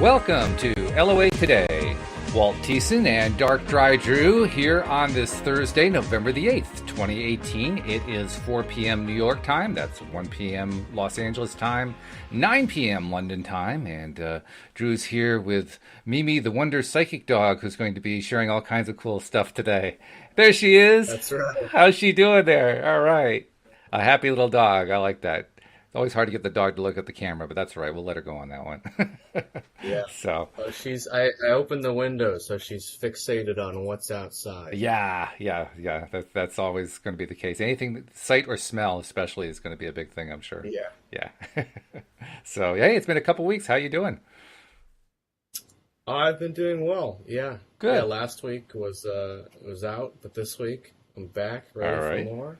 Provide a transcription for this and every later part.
Welcome to LOA Today. Walt Thiessen and Dark Dry Drew here on this Thursday, November the 8th, 2018. It is 4 p.m. New York time. That's 1 p.m. Los Angeles time, 9 p.m. London time. And Drew's here with Mimi, the Wonder Psychic Dog, who's going to be sharing all kinds of cool stuff today. There she is. That's right. How's she doing there? All right. A happy little dog. I like that. It's always hard to get the dog to look at the camera, but that's all right. We'll let her go on that one. Yeah. So, Oh, I opened the window, so she's fixated on what's outside. yeah. That's always going to be the case. Anything, sight or smell especially, is going to be a big thing, I'm sure. Yeah. Yeah. So, hey, it's been a couple weeks. How you doing? I've been doing well. Yeah. Good. Yeah, last week was out, but this week I'm back, ready All right. for more.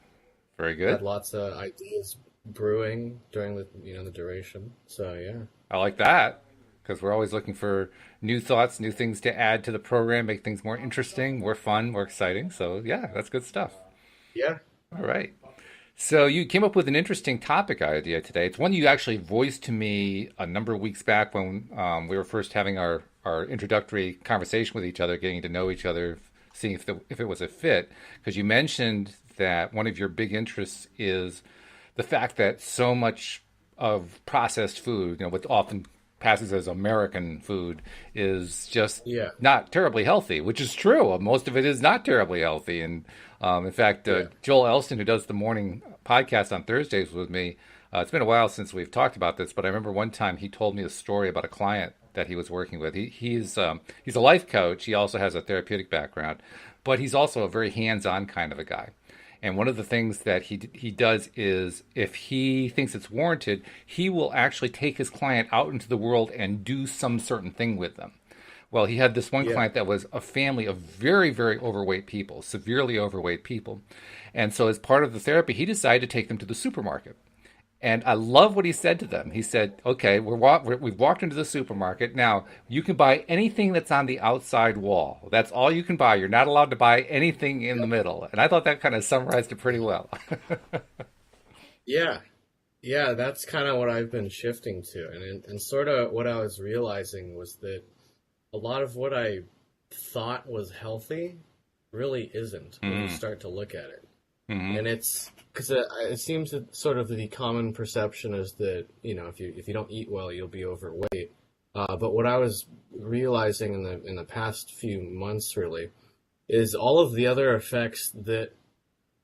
Very Had good. lots of ideas brewing during the duration. So yeah. I like that because we're always looking for new thoughts, new things to add to the program, make things more interesting, more fun, more exciting. So, yeah, that's good stuff. Yeah. All right. So you came up with an interesting topic idea today. It's one you actually voiced to me a number of weeks back when we were first having our introductory conversation with each other, getting to know each other, seeing if it was a fit. Because you mentioned that one of your big interests is the fact that so much of processed food, what often passes as American food, is just Yeah. not terribly healthy, which is true. Most of it is not terribly healthy. And in fact, Yeah. Joel Elston, who does the morning podcast on Thursdays with me, it's been a while since we've talked about this, but I remember one time he told me a story about a client that he was working with. He's a life coach. He also has a therapeutic background, but he's also a very hands-on kind of a guy. And one of the things that he does is, if he thinks it's warranted, he will actually take his client out into the world and do some certain thing with them. Well, he had this one Yeah. client that was a family of very, very overweight people, severely overweight people. And so as part of the therapy, he decided to take them to the supermarket. And I love what he said to them. He said, okay, we've walked into the supermarket. Now, you can buy anything that's on the outside wall. That's all you can buy. You're not allowed to buy anything in the middle. And I thought that kind of summarized it pretty well. Yeah. Yeah, that's kind of what I've been shifting to. And sort of what I was realizing was that a lot of what I thought was healthy really isn't when you start to look at it. Hmm. And it's because it seems that sort of the common perception is that, if you don't eat well, you'll be overweight. But what I was realizing in the past few months really is all of the other effects that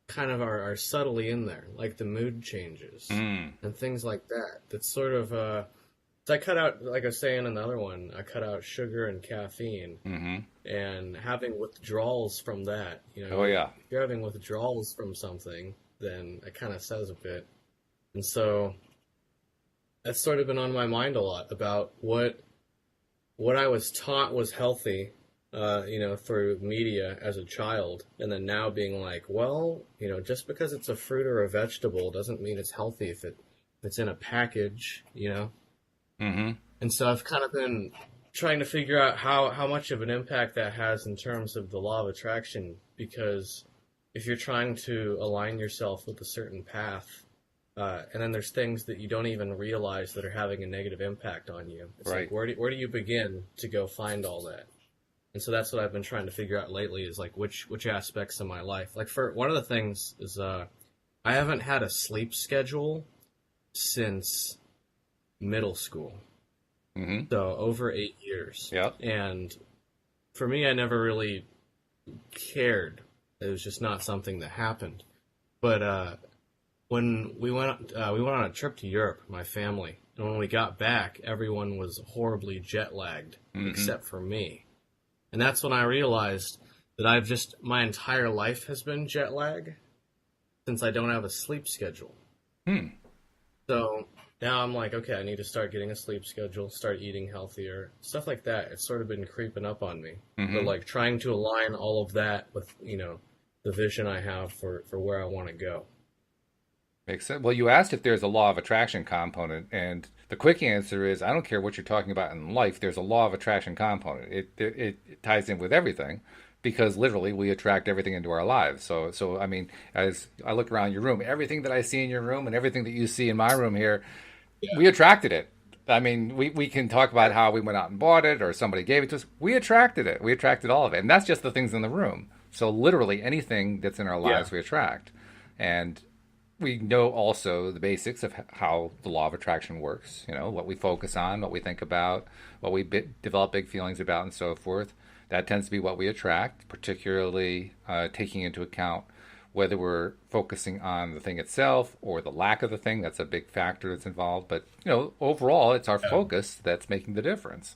kind of are subtly in there, like the mood changes Mm. and things like that. That's sort of so I cut out, like I was saying in the other one, I cut out sugar and caffeine, Hmm. and having withdrawals from that. Oh, yeah. If you're having withdrawals from something, then it kind of says a bit. And so that's sort of been on my mind a lot about what I was taught was healthy, through media as a child, and then now being like, well, just because it's a fruit or a vegetable doesn't mean it's healthy if it's in a package. Hmm. And so I've kind of been trying to figure out how much of an impact that has in terms of the law of attraction, because if you're trying to align yourself with a certain path, and then there's things that you don't even realize that are having a negative impact on you. It's Right. like, where do you begin to go find all that? And so that's what I've been trying to figure out lately, is like which aspects of my life. Like, for one of the things is I haven't had a sleep schedule since middle school. Hmm. So over 8 years. Yeah. And for me, I never really cared. It was just not something that happened. But when we went on a trip to Europe, my family, and when we got back, everyone was horribly jet lagged, except for me. And that's when I realized that my entire life has been jet lag, since I don't have a sleep schedule. Hmm. So now I'm like, okay, I need to start getting a sleep schedule, start eating healthier, stuff like that. It's sort of been creeping up on me. But like trying to align all of that with, the vision I have for where I want to go. Makes sense. Well, you asked if there's a law of attraction component, and the quick answer is I don't care what you're talking about in life. There's a law of attraction component. It ties in with everything, because literally we attract everything into our lives. So I mean, as I look around your room, everything that I see in your room and everything that you see in my room here, Yeah. we attracted it. I mean, we can talk about how we went out and bought it or somebody gave it to us. We attracted it. We attracted all of it. And that's just the things in the room. So literally anything that's in our Yeah. lives we attract. And we know also the basics of how the law of attraction works, what we focus on, what we think about, what we develop big feelings about, and so forth. That tends to be what we attract, particularly taking into account whether we're focusing on the thing itself or the lack of the thing. That's a big factor that's involved. But, overall, it's our Yeah. focus that's making the difference.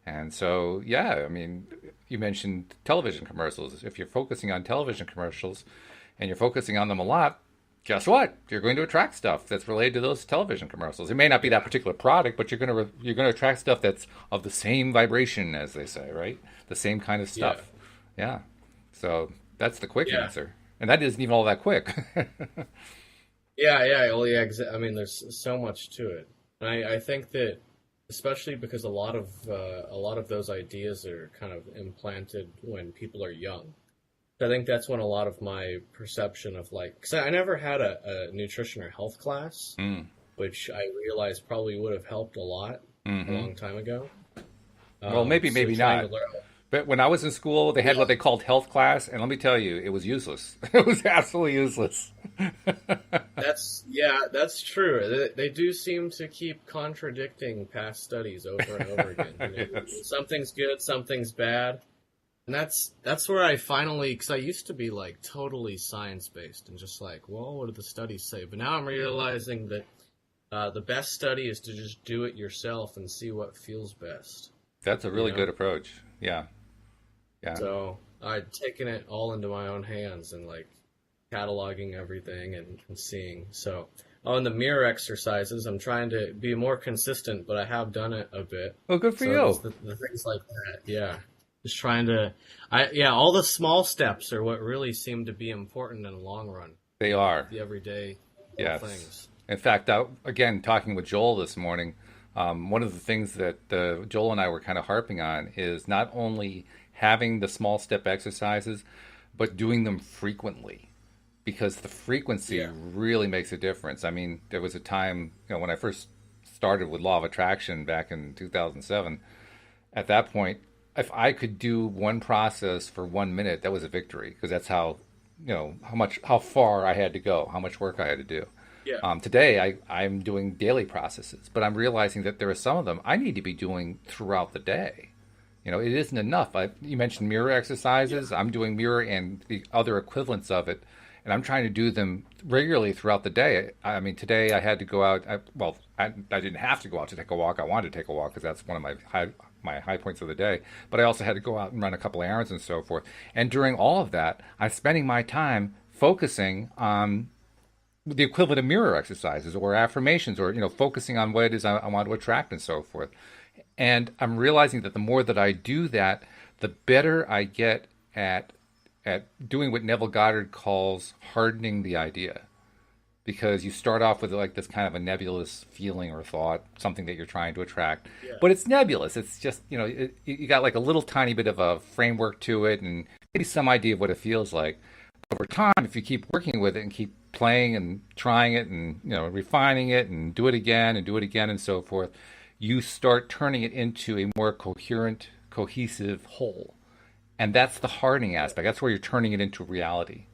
And so, yeah, I mean, you mentioned television commercials. If you're focusing on television commercials and you're focusing on them a lot, guess what? You're going to attract stuff that's related to those television commercials. It may not be that particular product, but you're going to attract stuff that's of the same vibration, as they say, right? The same kind of Yeah. stuff. Yeah. So that's the quick Yeah. answer, and that isn't even all that quick. Yeah, yeah, well, yeah. I mean, there's so much to it, and I think that especially because a lot of those ideas are kind of implanted when people are young. I think that's when a lot of my perception of like, because I never had a nutrition or health class, Mm. which I realized probably would have helped a lot a Hmm. long time ago. Well, maybe, So maybe trying to not. learn, But when I was in school, they had yeah, what they called health class, and let me tell you, it was useless. It was absolutely useless. that's true. They do seem to keep contradicting past studies over and over again. Yes. Something's good, something's bad. And that's where I finally, because I used to be like totally science based and just like, well, what do the studies say? But now I'm realizing that the best study is to just do it yourself and see what feels best. That's a You really know. good approach. Yeah, yeah. So I'd taken it all into my own hands and like cataloging everything and seeing. So on the mirror exercises, I'm trying to be more consistent, but I have done it a bit. Well, good for So there's you. the things like that. Yeah. Just trying to, yeah, all the small steps are what really seem to be important in the long run. They are. The everyday little Yes. things. In fact, again, talking with Joel this morning, one of the things that Joel and I were kind of harping on is not only having the small step exercises, but doing them frequently, because the frequency Yeah. really makes a difference. I mean, there was a time, when I first started with Law of Attraction back in 2007. At that point, if I could do one process for 1 minute, that was a victory, because that's how far I had to go, how much work I had to do. Yeah. Today, I'm doing daily processes, but I'm realizing that there are some of them I need to be doing throughout the day. It isn't enough. You mentioned mirror Yeah. exercises. I'm doing mirror and the other equivalents of it, and I'm trying to do them regularly throughout the day. I mean, today I had to go out. I didn't have to go out to take a walk. I wanted to take a walk because that's one of my high points of the day. But I also had to go out and run a couple of errands and so forth. And during all of that, I'm spending my time focusing on the equivalent of mirror exercises or affirmations, or focusing on what it is I want to attract and so forth. And I'm realizing that the more that I do that, the better I get at doing what Neville Goddard calls hardening the idea. Because you start off with like this kind of a nebulous feeling or thought, something that you're trying to attract, Yeah. but it's nebulous. It's just you got like a little tiny bit of a framework to it, and maybe some idea of what it feels like. Over time, if you keep working with it and keep playing and trying it and refining it and do it again and do it again and so forth, you start turning it into a more coherent, cohesive whole. And that's the hardening aspect. That's where you're turning it into reality.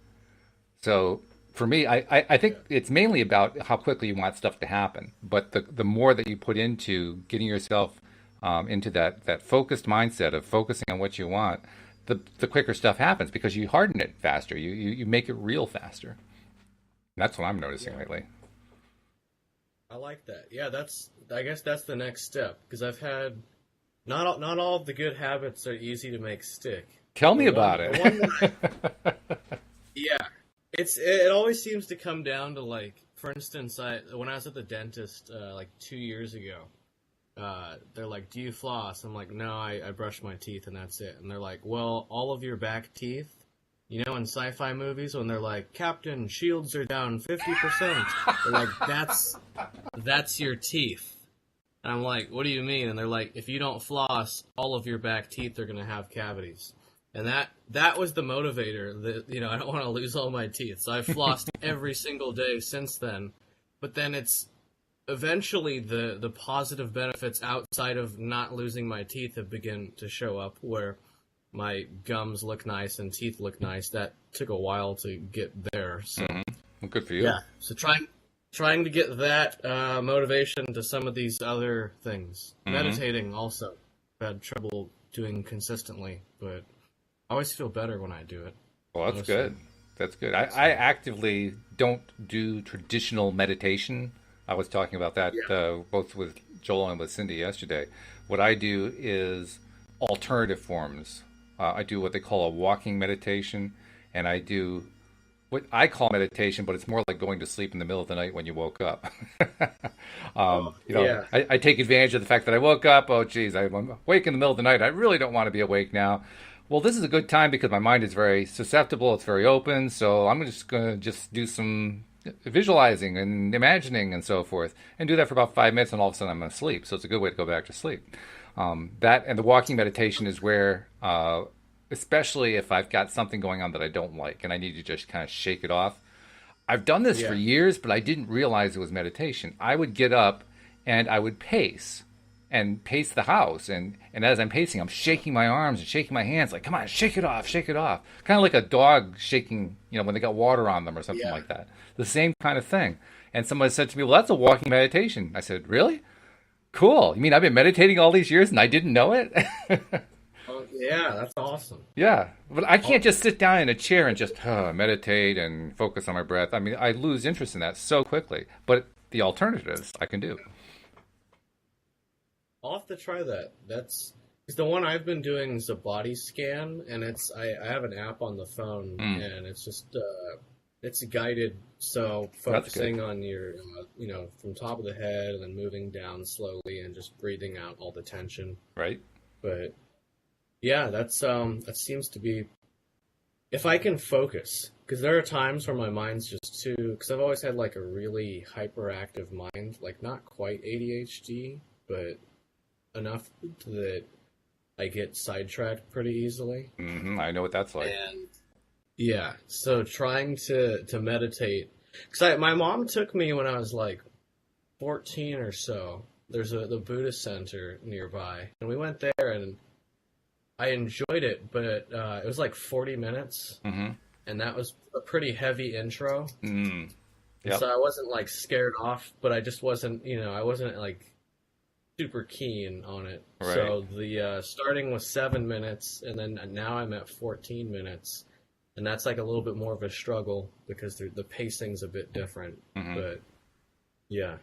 So for me, I think Yeah. it's mainly about how quickly you want stuff to happen. But the more that you put into getting yourself into that focused mindset of focusing on what you want, the quicker stuff happens because you harden it faster. You make it real faster. That's what I'm noticing Yeah. lately. I like that. Yeah, I guess that's the next step because I've had not all of the good habits are easy to make stick. Tell The me one about the one that I it. yeah, it always seems to come down to like for instance, when I was at the dentist like 2 years ago, they're like, "Do you floss?" I'm like, "No, I brush my teeth and that's it." And they're like, "Well, all of your back teeth." In sci-fi movies when they're like, "Captain, shields are down 50%." They're like, that's your teeth. And I'm like, "What do you mean?" And they're like, "If you don't floss, all of your back teeth are gonna have cavities." And that was the motivator. That I don't want to lose all my teeth, so I've flossed every single day since then. But then it's eventually the positive benefits outside of not losing my teeth have begun to show up, where my gums look nice and teeth look nice. That took a while to get there. So Well, good for you. yeah, so trying to get that motivation to some of these other things. Meditating also, I've had trouble doing consistently, but I always feel better when I do it. Well, that's Honestly. good. That's good. I actively don't do traditional meditation. I was talking about that Yeah. both with Joel and with Cindy yesterday. What I do is alternative forms. I do what they call a walking meditation, and I do what I call meditation, but it's more like going to sleep in the middle of the night when you woke up. Yeah. I take advantage of the fact that I woke up. Oh, geez, I'm awake in the middle of the night. I really don't want to be awake now. Well, this is a good time because my mind is very susceptible. It's very open. So I'm just going to just do some visualizing and imagining and so forth, and do that for about 5 minutes, and all of a sudden I'm asleep. So it's a good way to go back to sleep. That and the walking meditation is where, especially if I've got something going on that I don't like and I need to just kind of shake it off. I've done this for Yeah. years, but I didn't realize it was meditation. I would get up and I would pace and pace the house. And as I'm pacing, I'm shaking my arms and shaking my hands like, come on, shake it off, shake it off. Kind of like a dog shaking, when they got water on them or something Yeah. like that. The same kind of thing. And somebody said to me, well, that's a walking meditation. I said, really? Cool. You mean I've been meditating all these years and I didn't know it? Oh, yeah, that's awesome. Yeah, but I can't just sit down in a chair and just meditate and focus on my breath. I mean, I lose interest in that so quickly. But the alternatives I can do. I'll have to try that. That's 'cause the one I've been doing is a body scan, and I have an app on the phone, and it's just it's guided. So That's good, focusing on your from top of the head and then moving down slowly and just breathing out all the tension. right? But yeah, that seems to be if I can focus, because there are times where my mind's just too. Because I've always had like a really hyperactive mind, like not quite ADHD, but enough that I get sidetracked pretty easily. I know what that's like. And yeah, so trying to meditate, because my mom took me when I was like 14 or so. There's the Buddhist center nearby, and we went there, and I enjoyed it, but it was like 40 minutes, and that was a pretty heavy intro. Yep. So I wasn't like scared off, but I just wasn't, I wasn't like super keen on it. Right. So the starting was 7 minutes, and then now I'm at 14 minutes, and that's like a little bit more of a struggle because the pacing's a bit different. But yeah,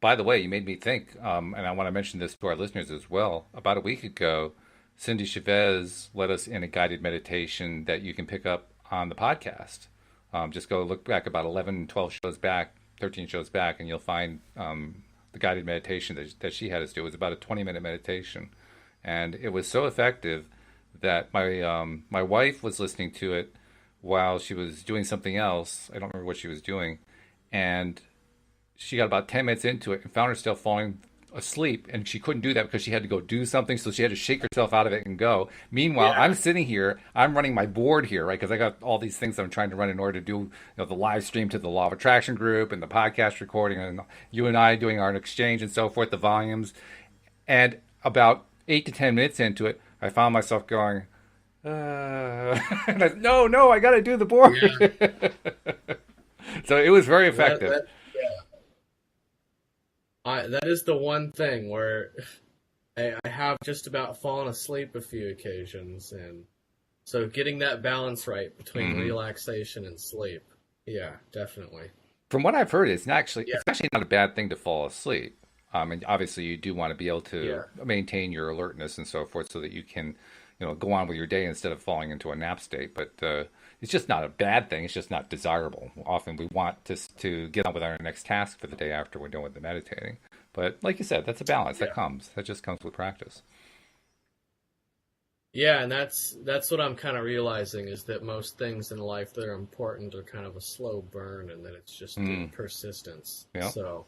By the way, you made me think, and I want to mention this to our listeners as well. About a week ago, Cindy Chavez led us in a guided meditation that you can pick up on the podcast. Just go look back about 11, 12 shows back, 13 shows back, and you'll find the guided meditation that she had us do. It was about a 20-minute meditation. And it was so effective that my wife was listening to it while she was doing something else. I don't remember what she was doing. And she got about 10 minutes into it and found herself falling asleep, and she couldn't do that because she had to go do something, so she had to shake herself out of it and go. Meanwhile, Yeah. I'm sitting here, I'm running my board here, right? Because I got all these things that I'm trying to run in order to do, the live stream to the Law of Attraction group and the podcast recording, and you and I doing our exchange and so forth, the volumes. And about 8 to 10 minutes into it, I found myself going, and no, I got to do the board. So it was very effective. That is the one thing where I have just about fallen asleep a few occasions, and so getting that balance right between relaxation and sleep, yeah, definitely. From what I've heard, it's actually not a bad thing to fall asleep. And obviously, you do want to be able to maintain your alertness and so forth, so that you can, go on with your day instead of falling into a nap state. But it's just not a bad thing. It's just not desirable. Often we want to get on with our next task for the day after we're done with the meditating. But like you said, that's a balance that just comes with practice. Yeah, and that's what I'm kind of realizing is that most things in life that are important are kind of a slow burn, and that it's just the persistence. Yeah. So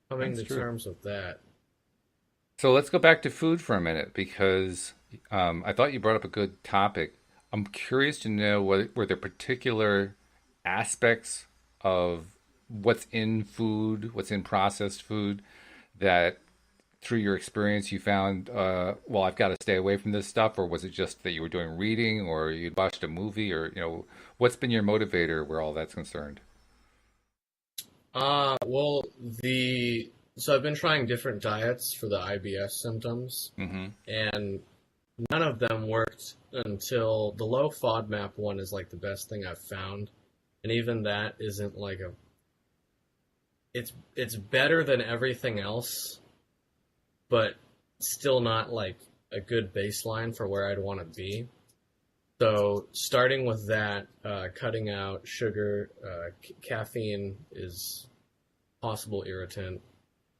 coming That's to true. terms with that. So let's go back to food for a minute, because I thought you brought up a good topic. I'm curious to know were there particular aspects of what's in food, what's in processed food that through your experience you found, well, I've got to stay away from this stuff, or was it just that you were doing reading or you'd watched a movie, or what's been your motivator where all that's concerned? Well, so I've been trying different diets for the IBS symptoms, Mm-hmm. and none of them worked until the low FODMAP one is like the best thing I've found, and even that isn't like it's better than everything else, but still not like a good baseline for where I'd want to be. So starting with that, cutting out sugar, caffeine is possible irritant.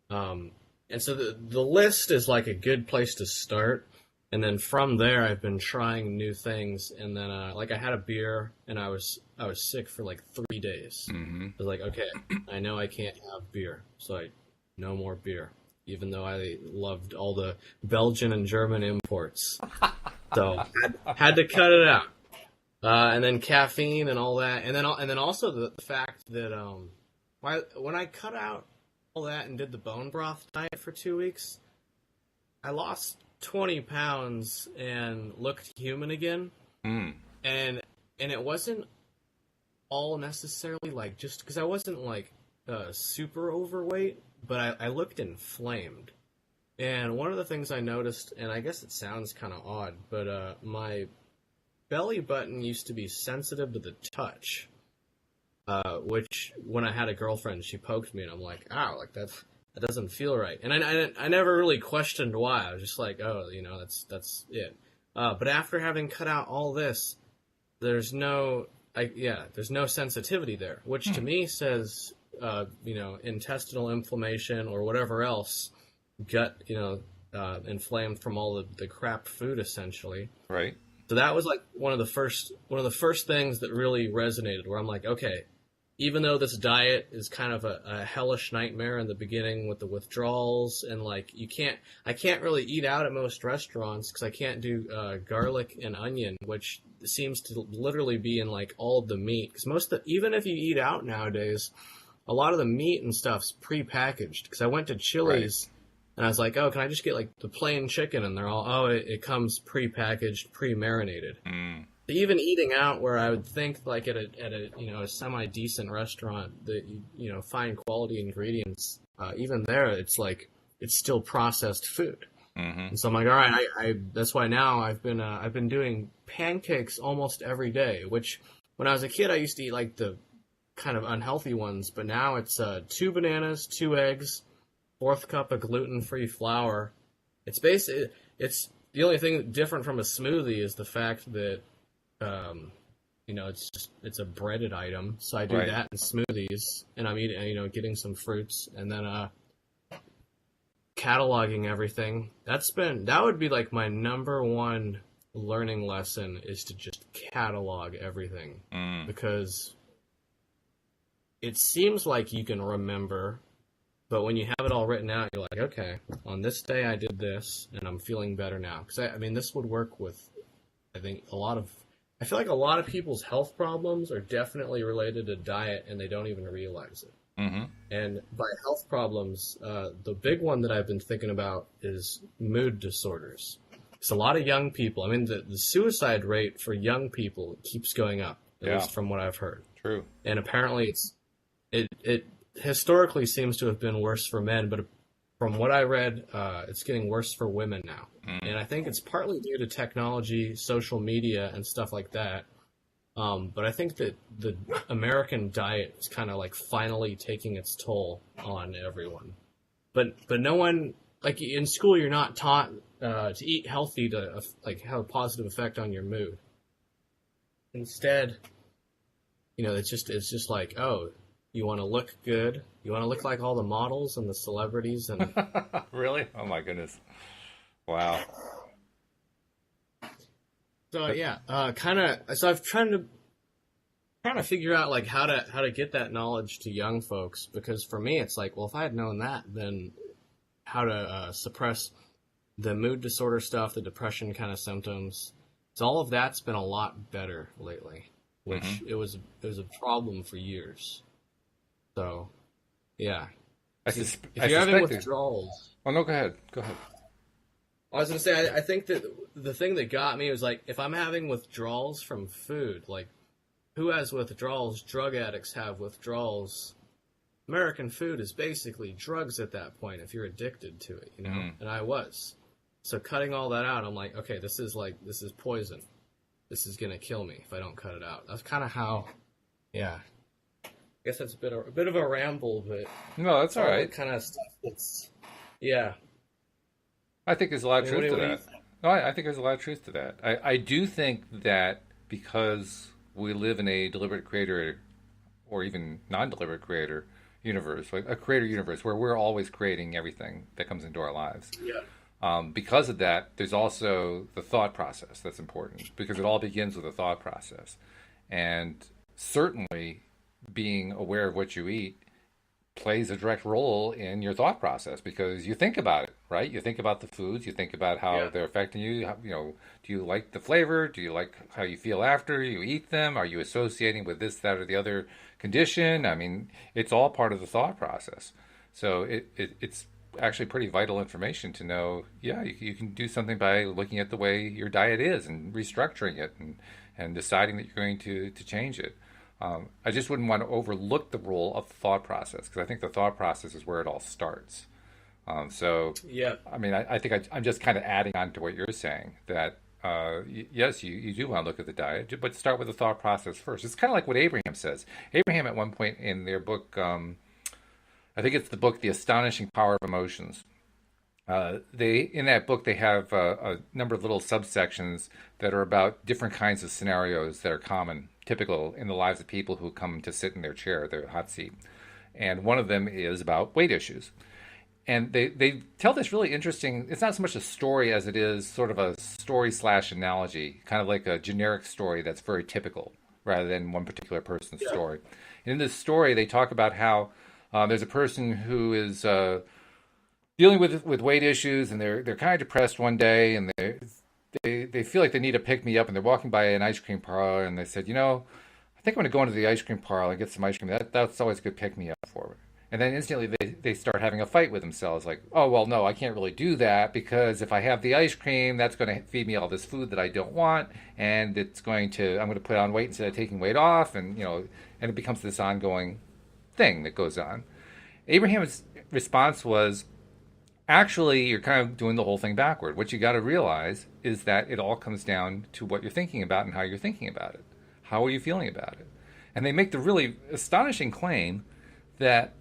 And so the list is like a good place to start. And then from there, I've been trying new things. And then, like I had a beer and I was sick for like 3 days. Mm-hmm. I was like, okay, I know I can't have beer. So no more beer, even though I loved all the Belgian and German imports. So had to cut it out. And then caffeine and all that. And then also the fact that, when I cut out all that and did the bone broth diet for 2 weeks, I lost 20 pounds and looked human again. Mm. And it wasn't all necessarily like just because I wasn't like super overweight, but I looked inflamed. And one of the things I noticed, and I guess it sounds kind of odd, but my belly button used to be sensitive to the touch. Which when I had a girlfriend, she poked me, and I'm like, "Ow!" Like that doesn't feel right. And I never really questioned why. I was just like, "Oh, that's it." But after having cut out all this, there's no sensitivity there, which to me says, intestinal inflammation or whatever else, gut, inflamed from all the crap food essentially. Right. So that was like one of the first things that really resonated, where I'm like, okay, even though this diet is kind of a hellish nightmare in the beginning with the withdrawals and like I can't really eat out at most restaurants because I can't do garlic and onion, which seems to literally be in like all of the meat. Because even if you eat out nowadays, a lot of the meat and stuff's prepackaged. Because I went to Chili's. Right. And I was like, oh, can I just get like the plain chicken? And they're all, oh, it comes pre-packaged, pre-marinated. Mm. Even eating out, where I would think like at a semi-decent restaurant that fine quality ingredients, even there it's like it's still processed food. Mm-hmm. And so I'm like, all right, I that's why now I've been doing pancakes almost every day. Which when I was a kid I used to eat like the kind of unhealthy ones, but now it's 2 bananas, 2 eggs. 4th cup of gluten-free flour. It's the only thing different from a smoothie is the fact that, it's a breaded item. So I do right. that in smoothies, and I'm eating, getting some fruits, and then cataloging everything. That would be like my number one learning lesson, is to just catalog everything, because it seems like you can remember. But when you have it all written out, you're like, okay, on this day I did this, and I'm feeling better now. Because, this would work with, I feel like a lot of people's health problems are definitely related to diet, and they don't even realize it. Mm-hmm. And by health problems, the big one that I've been thinking about is mood disorders. Because a lot of young people, the suicide rate for young people keeps going up, at least from what I've heard. True. And apparently it historically seems to have been worse for men, but from what I read, it's getting worse for women now. And I think it's partly due to technology, social media, and stuff like that. But I think that the American diet is kind of like finally taking its toll on everyone. But no one, like in school, you're not taught to eat healthy to like have a positive effect on your mood. Instead, it's just like, oh, you want to look good. You want to look like all the models and the celebrities and Really? Oh my goodness! Wow. So yeah, So I've trying to figure out like how to get that knowledge to young folks, because for me it's like, well, if I had known that, then how to suppress the mood disorder stuff, the depression kind of symptoms. So all of that's been a lot better lately, which it was a problem for years. So yeah, if I you're having suspect it. withdrawals, Oh no, go ahead. Go ahead. I was gonna say I think that the thing that got me was like if I'm having withdrawals from food, like who has withdrawals? Drug addicts have withdrawals. American food is basically drugs at that point if you're addicted to it, you know? Mm. And I was. So cutting all that out, I'm like, okay, this is poison. This is gonna kill me if I don't cut it out. That's kind of how, yeah. I guess that's a bit of a ramble, but No, that's it's all all the right. kind of stuff that's, yeah. I think there's a lot I of mean, truth to what do you that. think? No, I think there's a lot of truth to that. I do think that because we live in a deliberate creator or even non-deliberate creator universe, like a creator universe where we're always creating everything that comes into our lives. Yeah. Because of that, there's also the thought process that's important because it all begins with a thought process. And certainly being aware of what you eat plays a direct role in your thought process because you think about it, right? You think about the foods, you think about how Yeah. they're affecting you. You know, do you like the flavor? Do you like how you feel after you eat them? Are you associating with this, that, or the other condition? I mean, it's all part of the thought process. So it's actually pretty vital information to know. Yeah, you can do something by looking at the way your diet is and restructuring it and deciding that you're going to change it. I just wouldn't want to overlook the role of the thought process because I think the thought process is where it all starts. So, Yeah. I mean, I think I'm just kind of adding on to what you're saying that yes, you do want to look at the diet, but start with the thought process first. It's kind of like what Abraham says. Abraham, at one point in their book, I think it's the book, The Astonishing Power of Emotions. They in that book they have a number of little subsections that are about different kinds of scenarios that are common, typical in the lives of people who come to sit in their chair, their hot seat. And one of them is about weight issues. And they tell this really interesting. It's not so much a story as it is sort of a story slash analogy, kind of like a generic story that's very typical rather than one particular person's Yeah. story. And in this story, they talk about how there's a person who is dealing with weight issues, and they're kind of depressed one day, and they feel like they need a pick me up, and they're walking by an ice cream parlor, and they said, you know, I think I'm going to go into the ice cream parlor and get some ice cream. That's always a good pick me up for me. And then instantly they start having a fight with themselves, like, oh well, no, I can't really do that because if I have the ice cream, that's going to feed me all this food that I don't want, and I'm going to put on weight instead of taking weight off, and and it becomes this ongoing thing that goes on. Abraham's response was, actually, you're kind of doing the whole thing backward. What you got to realize is that it all comes down to what you're thinking about and how you're thinking about it. How are you feeling about it? And they make the really astonishing claim that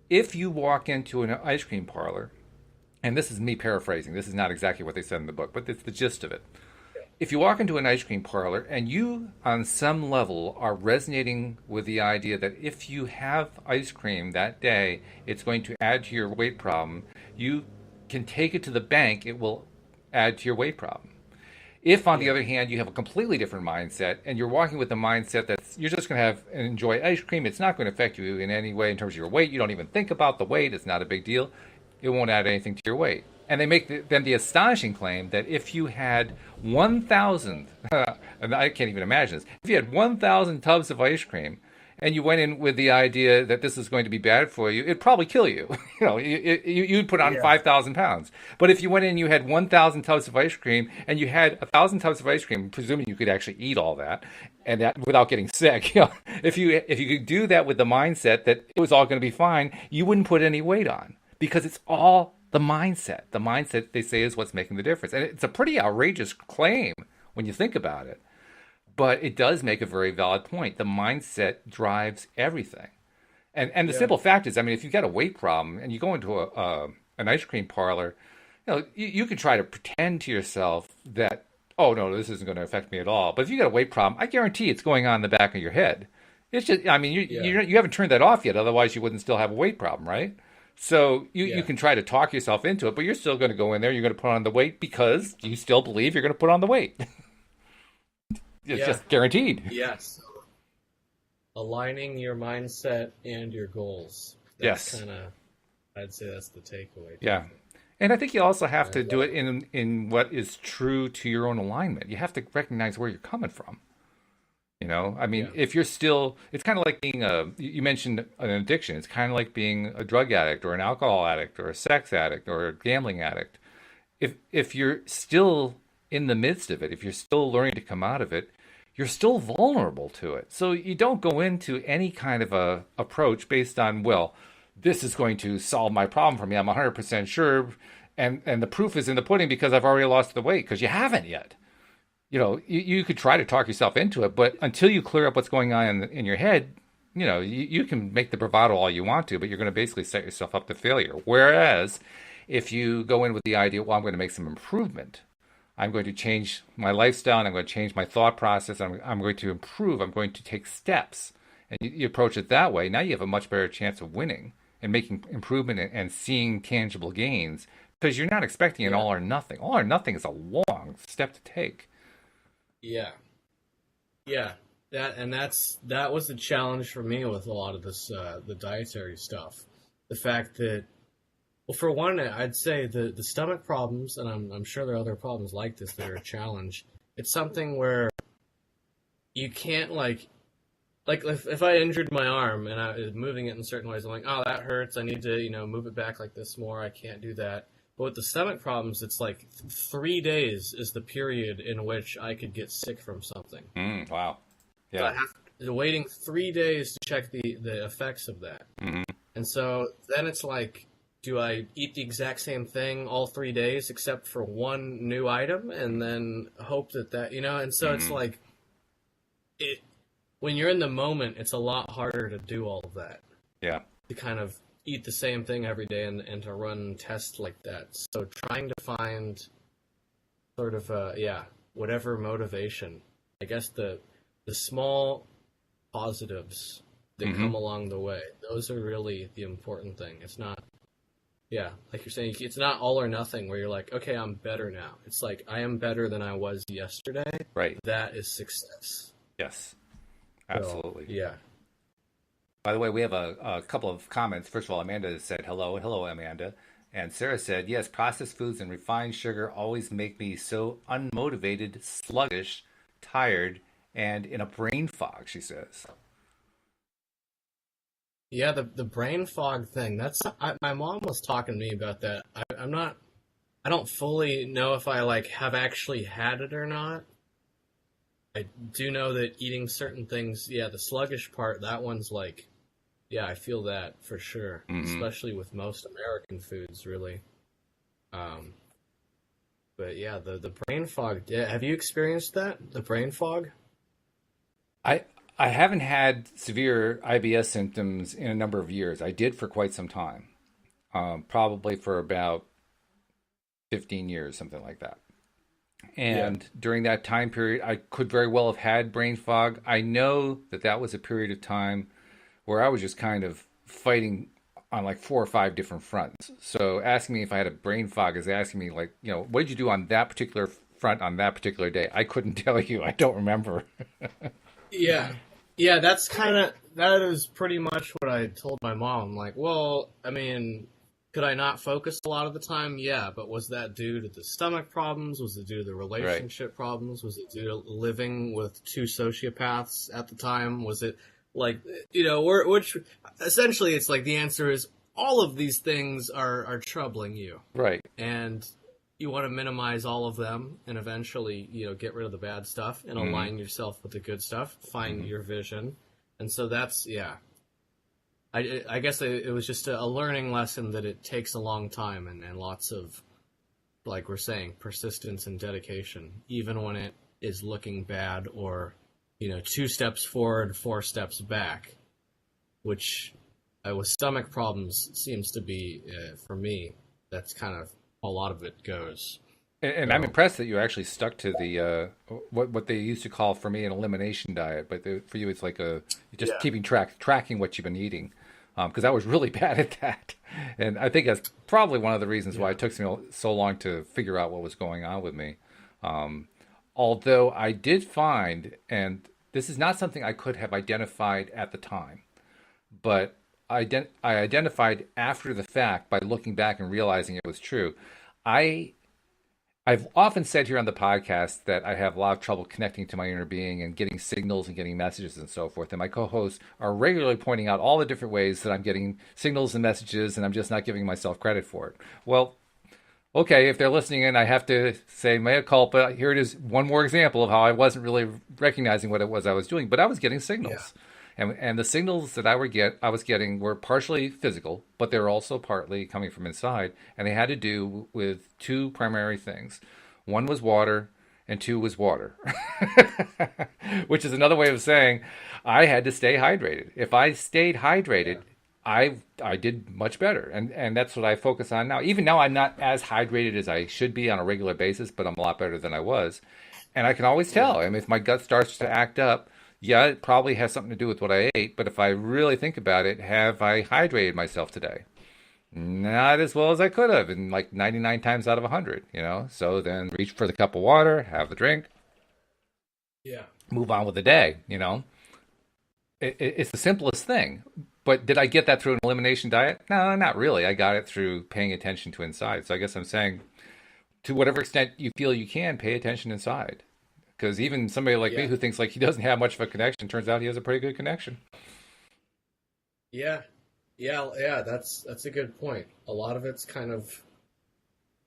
if you walk into an ice cream parlor, and this is me paraphrasing, this is not exactly what they said in the book, but it's the gist of it. If you walk into an ice cream parlor and you, on some level, are resonating with the idea that if you have ice cream that day, it's going to add to your weight problem, you can take it to the bank, it will add to your weight problem. If, on the Yeah. other hand, you have a completely different mindset and you're walking with the mindset that you're just going to have and enjoy ice cream, it's not going to affect you in any way in terms of your weight, you don't even think about the weight, it's not a big deal, it won't add anything to your weight. And they make then the astonishing claim that if you had 1,000, and I can't even imagine this, if you had 1,000 tubs of ice cream and you went in with the idea that this is going to be bad for you, it'd probably kill you. You'd put on Yeah. 5,000 pounds. But if you went in and you had 1,000 tubs of ice cream and you had 1,000 tubs of ice cream, presuming you could actually eat all that and that without getting sick, if you could do that with the mindset that it was all going to be fine, you wouldn't put any weight on because it's all the mindset. The mindset, they say, is what's making the difference. And it's a pretty outrageous claim when you think about it. But it does make a very valid point. The mindset drives everything. And the Yeah. simple fact is, I mean, if you've got a weight problem and you go into an ice cream parlor, you can try to pretend to yourself that, oh, no, this isn't going to affect me at all. But if you got a weight problem, I guarantee it's going on in the back of your head. It's just, I mean, Yeah. you haven't turned that off yet. Otherwise, you wouldn't still have a weight problem, right? So you Yeah. can try to talk yourself into it, but you're still going to go in there. You're going to put on the weight because you still believe you're going to put on the weight. It's Yeah. just guaranteed. Yes. Aligning your mindset and your goals. That's Yes. kind of, I'd say that's the takeaway. Yeah. And I think you also have to do Yeah. it in what is true to your own alignment. You have to recognize where you're coming from. You know, I mean, Yeah. if you're still, it's kind of like being you mentioned an addiction. It's kind of like being a drug addict or an alcohol addict or a sex addict or a gambling addict. If you're still in the midst of it, if you're still learning to come out of it, you're still vulnerable to it. So you don't go into any kind of a approach based on, well, this is going to solve my problem for me. I'm 100% sure. And the proof is in the pudding because I've already lost the weight because you haven't yet. You know, you could try to talk yourself into it, but until you clear up what's going on in your head, you know, you can make the bravado all you want to, but you're going to basically set yourself up to failure. Whereas if you go in with the idea, well, I'm going to make some improvement, I'm going to change my lifestyle, and I'm going to change my thought process, I'm going to improve, I'm going to take steps, and you approach it that way, now you have a much better chance of winning and making improvement and seeing tangible gains because you're not expecting an Yeah. all or nothing. All or nothing is a long step to take. Yeah. Yeah. That was the challenge for me with a lot of this the dietary stuff. The fact that, well, for one, I'd say the stomach problems, and I'm sure there are other problems like this that are a challenge. It's something where you can't like if I injured my arm and I was moving it in certain ways, I'm like, oh, that hurts. I need to, move it back like this more. I can't do that. But with the stomach problems, it's like 3 days is the period in which I could get sick from something. Wow. So I Yeah. have waiting 3 days to check the effects of that. Hmm. And so then it's like, do I eat the exact same thing all 3 days except for one new item and then hope that. And so it's Hmm. like, it when you're in the moment, it's a lot harder to do all of that, Yeah. to kind of eat the same thing every day and to run tests like that. So trying to find sort of whatever motivation. I guess the small positives that Hmm. come along the way. Those are really the important thing. It's not, yeah, like you're saying, it's not all or nothing where you're like, okay, I'm better now. It's like, I am better than I was yesterday. Right. That is success. Yes. So, Absolutely. yeah. By the way, we have a couple of comments. First of all, Amanda said hello. Hello, Amanda. And Sarah said, yes, processed foods and refined sugar always make me so unmotivated, sluggish, tired, and in a brain fog, she says. Yeah, the brain fog thing. My mom was talking to me about that. I don't fully know if I like have actually had it or not. I do know that eating certain things, yeah, the sluggish part, that one's like, yeah, I feel that for sure, Hmm. especially with most American foods, really. Um, but yeah, the brain fog. Yeah, have you experienced that? The brain fog? I I haven't had severe IBS symptoms in a number of years. I did for quite some time, probably for about 15 years, something like that. Yeah. And during that time period, I could very well have had brain fog. I know that that was a period of time where I was just kind of fighting on like four or five different fronts. So asking me if I had a brain fog is asking me like, what did you do on that particular front on that particular day? I couldn't tell you. I don't remember. Yeah. Yeah, that is pretty much what I told my mom. I'm like, well, I mean, could I not focus a lot of the time? Yeah, but was that due to the stomach problems? Was it due to the Right. relationship problems? Was it due to living with two sociopaths at the time? Was it like, which essentially it's like the answer is all of these things are troubling you, Right. and you want to minimize all of them and eventually get rid of the bad stuff and Hmm. align yourself with the good stuff, find Hmm. your vision. And so that's, yeah, I guess it was just a learning lesson that it takes a long time and lots of, like we're saying, persistence and dedication, even when it is looking bad, or 2 steps forward, 4 steps back, which with stomach problems seems to be, for me, that's kind of a lot of it goes. And I'm So, impressed that you actually stuck to the what they used to call for me an elimination diet, but for you it's like a just yeah. keeping tracking what you've been eating, because I was really bad at that, and I think that's probably one of the reasons why Yeah. it took me so long to figure out what was going on with me. Um, Although I did find, and this is not something I could have identified at the time, but I identified after the fact by looking back and realizing it was true. I I've often said here on the podcast that I have a lot of trouble connecting to my inner being and getting signals and getting messages and so forth. And my co-hosts are regularly pointing out all the different ways that I'm getting signals and messages, and I'm just not giving myself credit for it. Well, okay, if they're listening in, I have to say mea culpa. Here it is, one more example of how I wasn't really recognizing what it was I was doing, but I was getting Yeah. signals. And the signals that I was getting were partially physical, but they were also partly coming from inside, and they had to do with two primary things. One was water, and two was water, which is another way of saying I had to stay hydrated. If I stayed Yeah. hydrated, I did much better, and that's what I focus on now. Even now, I'm not as hydrated as I should be on a regular basis, but I'm a lot better than I was, and I can always Yeah. tell. I mean, if my gut starts to act up, yeah, it probably has something to do with what I ate. But if I really think about it, have I hydrated myself today? Not as well as I could have, and like 99 times out of 100, you know. So then reach for the cup of water, have the drink, Yeah. move on with the day, you know. It's the simplest thing. But did I get that through an elimination diet? No, not really. I got it through paying attention to inside. So I guess I'm saying, to whatever extent you feel you can, pay attention inside. Because even somebody like me Yeah. who thinks like he doesn't have much of a connection, turns out he has a pretty good connection. Yeah. Yeah. Yeah. That's a good point. A lot of it's kind of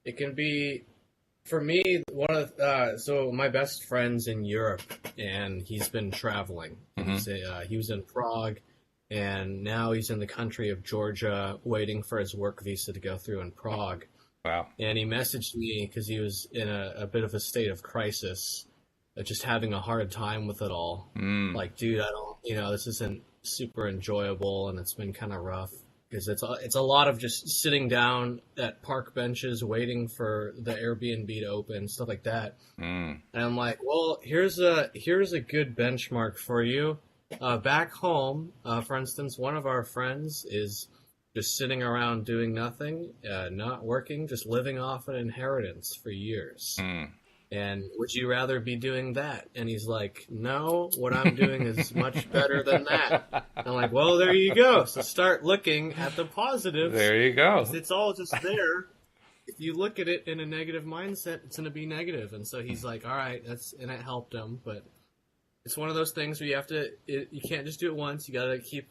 it can be for me one of so my best friend's in Europe and he's been traveling. Hmm. He was in Prague and now he's in the country of Georgia waiting for his work visa to go through in Prague. Wow. And he messaged me because he was in a bit of a state of crisis, just having a hard time with it all. Mm. Like, dude, I don't, this isn't super enjoyable, and it's been kind of rough because it's a lot of just sitting down at park benches waiting for the Airbnb to open, stuff like that. Mm. And I'm like, well, here's a good benchmark for you. Back home, for instance, one of our friends is just sitting around doing nothing, not working, just living off an inheritance for years. Mm. And would you rather be doing that? And he's like, no, what I'm doing is much better than that. I'm like, well, there you go. So start looking at the positives. There you go. 'Cause it's all just there. If you look at it in a negative mindset, it's going to be negative. And so he's like, all right, and it helped him. But it's one of those things where you can't just do it once. You got to keep,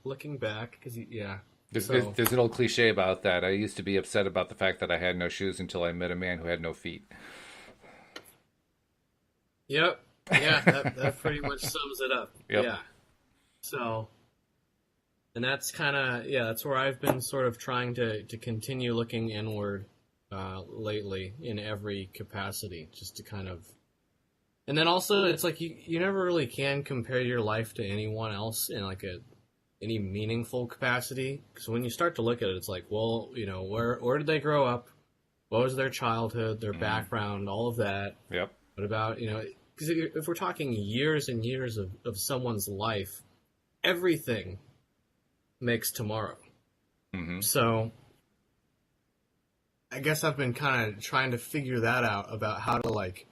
looking back. Yeah. So, There's an old cliche about that. I used to be upset about the fact that I had no shoes until I met a man who had no feet. yep. Yeah, that pretty much sums it up. Yep. Yeah. So, and that's kind of, yeah, that's where I've been sort of trying to continue looking inward lately in every capacity, just to kind of, and then also it's like you never really can compare your life to anyone else in like any meaningful capacity, because when you start to look at it, it's like, well, where did they grow up? What was their childhood, their background, all of that? Yep. What about, because if we're talking years and years of someone's life, everything makes tomorrow. Hmm. So I guess I've been kind of trying to figure that out about how to like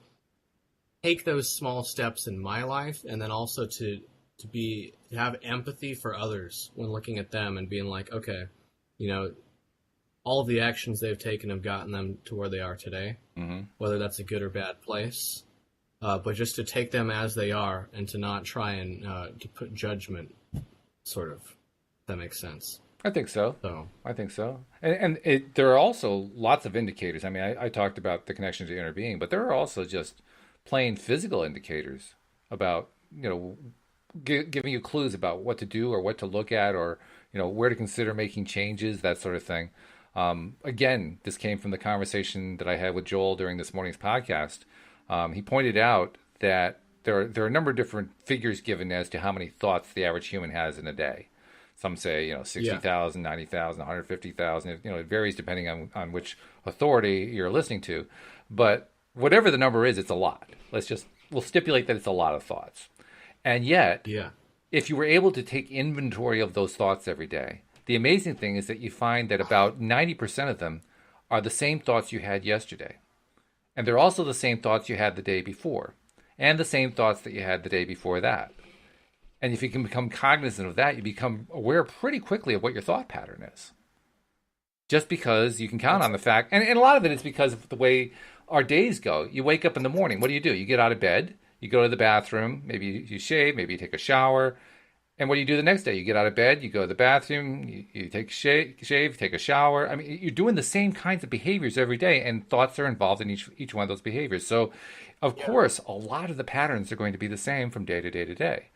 take those small steps in my life, and then also to have empathy for others when looking at them and being like, okay, all of the actions they've taken have gotten them to where they are today, Hmm. whether that's a good or bad place. But just to take them as they are and to not try and to put judgment, sort of. If that makes sense. I think so. So I think so. There are also lots of indicators. I mean, I talked about the connection to inner being, but there are also just plain physical indicators about, giving you clues about what to do or what to look at, or, where to consider making changes, that sort of thing. Again, this came from the conversation that I had with Joel during this morning's podcast. He pointed out that there are a number of different figures given as to how many thoughts the average human has in a day. Some say, yeah, 60,000, 90,000, 150,000. It varies depending on which authority you're listening to. But whatever the number is, it's a lot. We'll stipulate that it's a lot of thoughts. And yet, yeah, if you were able to take inventory of those thoughts every day, the amazing thing is that you find that about 90% of them are the same thoughts you had yesterday. And they're also the same thoughts you had the day before, and the same thoughts that you had the day before that. And if you can become cognizant of that, you become aware pretty quickly of what your thought pattern is. Just because you can count that's on the fact, and a lot of it is because of the way our days go. You wake up in the morning. What do? You get out of bed. You go to the bathroom. Maybe you shave. Maybe you take a shower. And what do you do the next day? You get out of bed, you go to the bathroom, you take shave, take a shower. I mean, you're doing the same kinds of behaviors every day, and thoughts are involved in each one of those behaviors. So, of course, a lot of the patterns are going to be the same from day to day to day.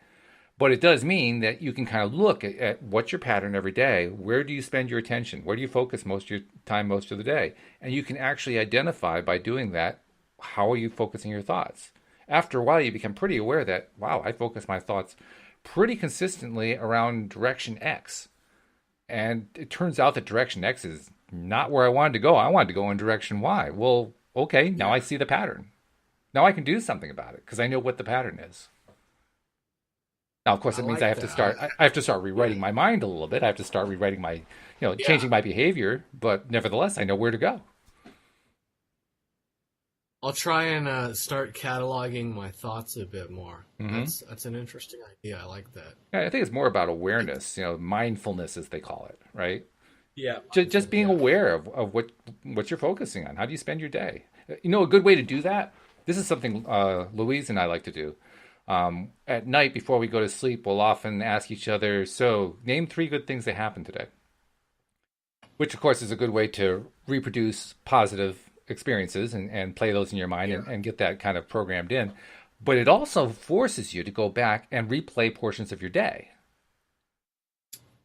But it does mean that you can kind of look at what's your pattern every day. Where do you spend your attention? Where do you focus most of your time most of the day? And you can actually identify by doing that, how are you focusing your thoughts? After a while, you become pretty aware that, wow, I focus my thoughts pretty consistently around direction X. And it turns out that direction X is not where I wanted to go. I wanted to go in direction Y. Well, okay, now I see the pattern. Now I can do something about it because I know what the pattern is. Now, of course, it means I have to start. I have to start rewriting my mind a little bit. I have to start rewriting my, changing my behavior. But nevertheless, I know where to go. I'll try and start cataloging my thoughts a bit more. Mm-hmm. That's an interesting idea. I like that. Yeah, I think it's more about awareness, mindfulness as they call it, right? Yeah. Just being aware of what you're focusing on. How do you spend your day? A good way to do that, this is something Louise and I like to do. At night before we go to sleep, we'll often ask each other, so name 3 good things that happened today. Which, of course, is a good way to reproduce positive experiences and play those in your mind and get that kind of programmed in. But it also forces you to go back and replay portions of your day.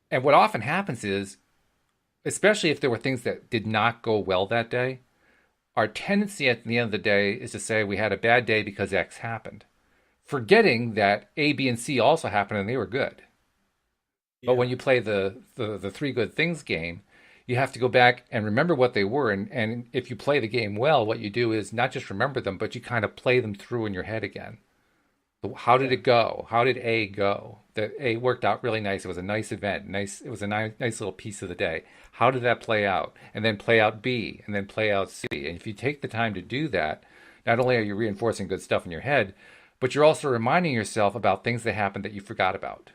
And what often happens is, especially if there were things that did not go well that day, our tendency at the end of the day is to say we had a bad day because X happened, forgetting that A, B, and C also happened and they were good. Yeah. But when you play the 3 good things game, you have to go back and remember what they were. And if you play the game well, what you do is not just remember them, but you kind of play them through in your head again. How did it go? How did A go? The A worked out really nice. It was a nice event. It was a nice little piece of the day. How did that play out? And then play out B, and then play out C. And if you take the time to do that, not only are you reinforcing good stuff in your head, but you're also reminding yourself about things that happened that you forgot about.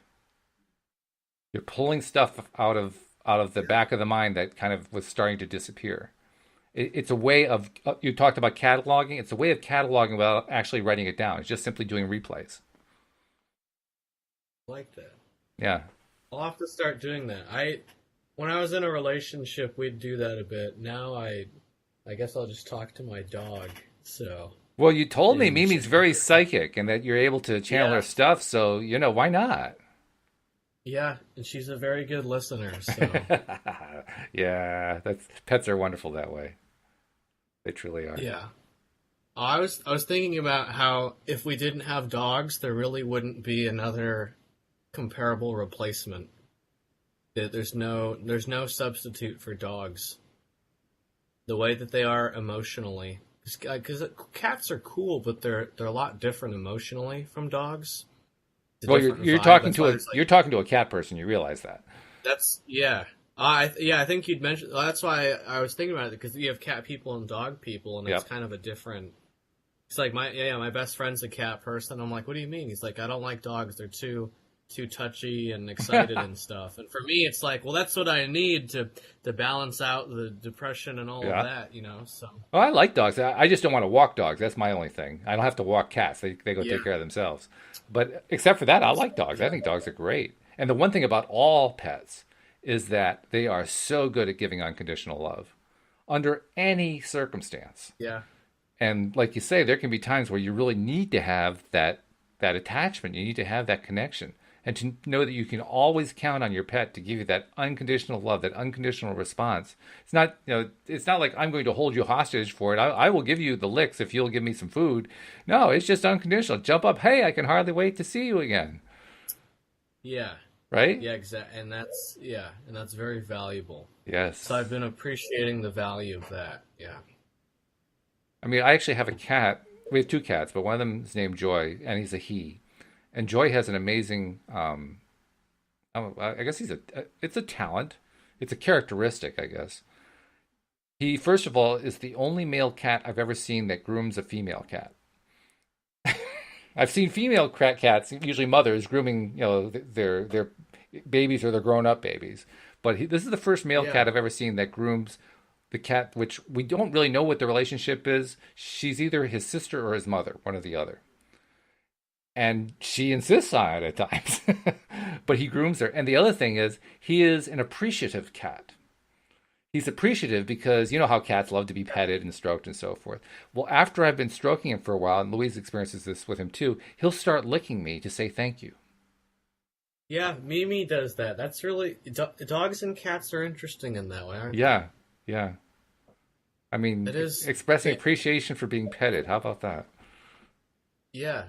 You're pulling stuff out of the back of the mind that kind of was starting to disappear. It's a way of, you talked about cataloging, it's a way of cataloging without actually writing it down. It's just simply doing replays. I like that. Yeah. I'll have to start doing that. When I was in a relationship, we'd do that a bit. Now I guess I'll just talk to my dog, so... Well, you told me Mimi's very psychic and that you're able to channel her stuff, so, why not? Yeah, and she's a very good listener, so... Yeah, pets are wonderful that way. They truly are. Yeah. I was thinking about how if we didn't have dogs, there really wouldn't be another comparable replacement. There's no substitute for dogs. The way that they are emotionally. Because cats are cool, but they're a lot different emotionally from dogs. Well, you're talking to a cat person. You realize that? That's I think you'd mentioned. That's why I was thinking about it, because you have cat people and dog people, and it's kind of a different. It's like my best friend's a cat person. I'm like, what do you mean? He's like, I don't like dogs. They're too touchy and excited and stuff. And for me, it's like, well, that's what I need to balance out the depression and all of that, So. Well, I like dogs. I just don't want to walk dogs. That's my only thing. I don't have to walk cats. They go take care of themselves. But except for that, I like dogs. I think dogs are great. And the one thing about all pets is that they are so good at giving unconditional love under any circumstance. Yeah. And like you say, there can be times where you really need to have that attachment. You need to have that connection. And to know that you can always count on your pet to give you that unconditional love, that unconditional response. It's not, it's not like I'm going to hold you hostage for it. I will give you the licks if you'll give me some food. No, it's just unconditional. Jump up. Hey, I can hardly wait to see you again. Yeah. Right? Yeah, exactly. And that's very valuable. Yes. So I've been appreciating the value of that. Yeah. I mean, I actually have a cat. We have 2 cats, but one of them is named Joy, and he's a he. And Joy has an amazing, I guess it's a talent. It's a characteristic, I guess. He, first of all, is the only male cat I've ever seen that grooms a female cat. I've seen female cats, usually mothers, grooming, their babies or their grown-up babies. But this is the first male cat I've ever seen that grooms The cat, which we don't really know what the relationship is, she's either his sister or his mother, one or the other. And she insists on it at times. But he grooms her. And the other thing is, he is an appreciative cat. He's appreciative because you know how cats love to be petted and stroked and so forth. Well, after I've been stroking him for a while, and Louise experiences this with him too, he'll start licking me to say thank you. Yeah, Mimi does that. That's really dogs and cats are interesting in that way, aren't they? Yeah, yeah. I mean, It is. expressing appreciation for being petted. How about that? Yeah,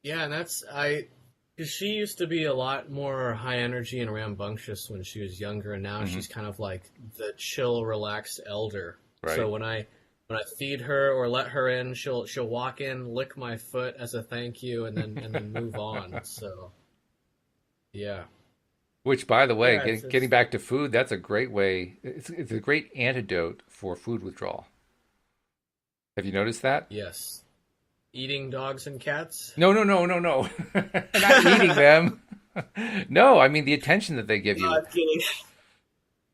yeah, and because she used to be a lot more high energy and rambunctious when she was younger, and now Hmm. she's kind of like the chill, relaxed elder. Right. So when I feed her or let her in, she'll walk in, lick my foot as a thank you, and then move on. So yeah, Which, by the way, yeah, getting back to food, that's a great way. It's a great antidote for food withdrawal. Have you noticed that? yes, eating dogs and cats. No, no, no, no, no. Not eating them. No, I mean the attention that they give No, you. I'm kidding.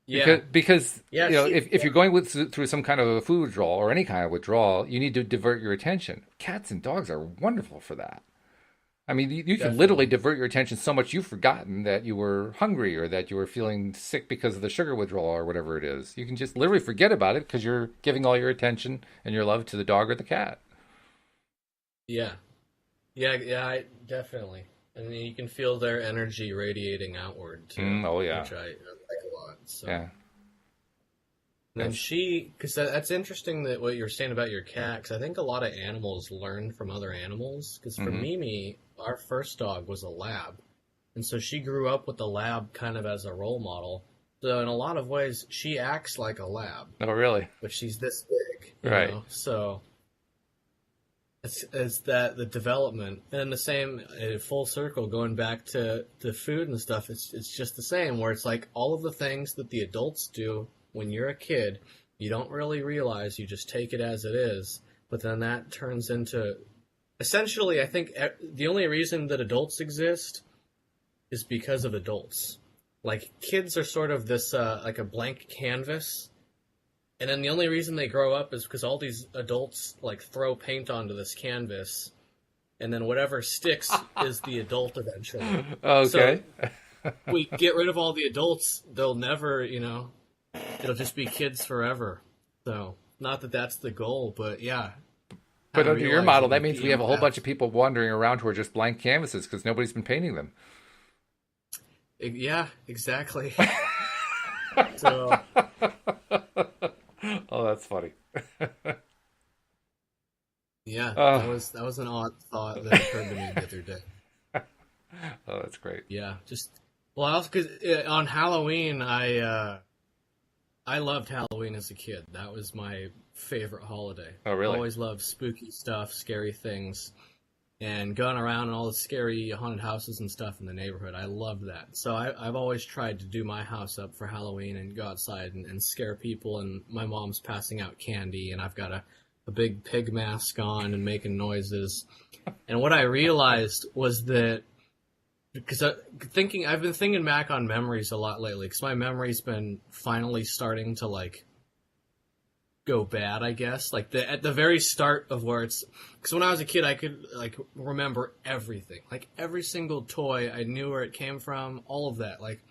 Yeah, Because yeah, if you're going through some kind of a food withdrawal or any kind of withdrawal, you need to divert your attention. Cats and dogs are wonderful for that. I mean, you can literally definitely. divert your attention so much you've forgotten that you were hungry or that you were feeling sick because of the sugar withdrawal or whatever it is. You can just literally forget about it because you're giving all your attention and your love to the dog or the cat. Yeah, yeah, definitely. And then you can feel their energy radiating outward too, Oh yeah, which I like a lot. So, yeah. and then That's because that's interesting that what you're saying about your cat, because I think a lot of animals learn from other animals. Because for hmm Mimi, our first dog was a lab, and so she grew up with the lab kind of as a role model. So in a lot of ways, she acts like a lab, oh really but she's this big, right. So it's that the development and the same full circle going back to the food and stuff. It's just the same where it's like all of the things that the adults do when you're a kid, you don't really realize. You just take it as it is, but then that turns into essentially. I think the only reason that adults exist is because of adults. Like kids are sort of this like a blank canvas, and then the only reason they grow up is because all these adults like throw paint onto this canvas, and then whatever sticks is the adult eventually. So Okay. we get rid of all the adults, they'll never, it'll just be kids forever. So not that that's the goal, but yeah, But kind of under your model, that realizing means the we have a whole bunch impact. of people wandering around who are just blank canvases because nobody's been painting them. Yeah, exactly. So Oh, that's funny. yeah, Oh, that was an odd thought that occurred to me the other day. oh, that's great. Yeah, just well, I also because on Halloween, I loved Halloween as a kid. That was my favorite holiday. Oh, really? Always loved spooky stuff, scary things, and going around in all the scary haunted houses and stuff in the neighborhood. I loved that. So I've always tried to do my house up for Halloween and go outside and scare people. And my mom's passing out candy, and I've got a big pig mask on and making noises. And what I realized was that because I've been thinking back on memories a lot lately because my memory's been finally starting to like go bad, I guess. Like at the very start of where it's because when I was a kid, I could like remember everything, like every single toy. I knew where it came from, all of that. Like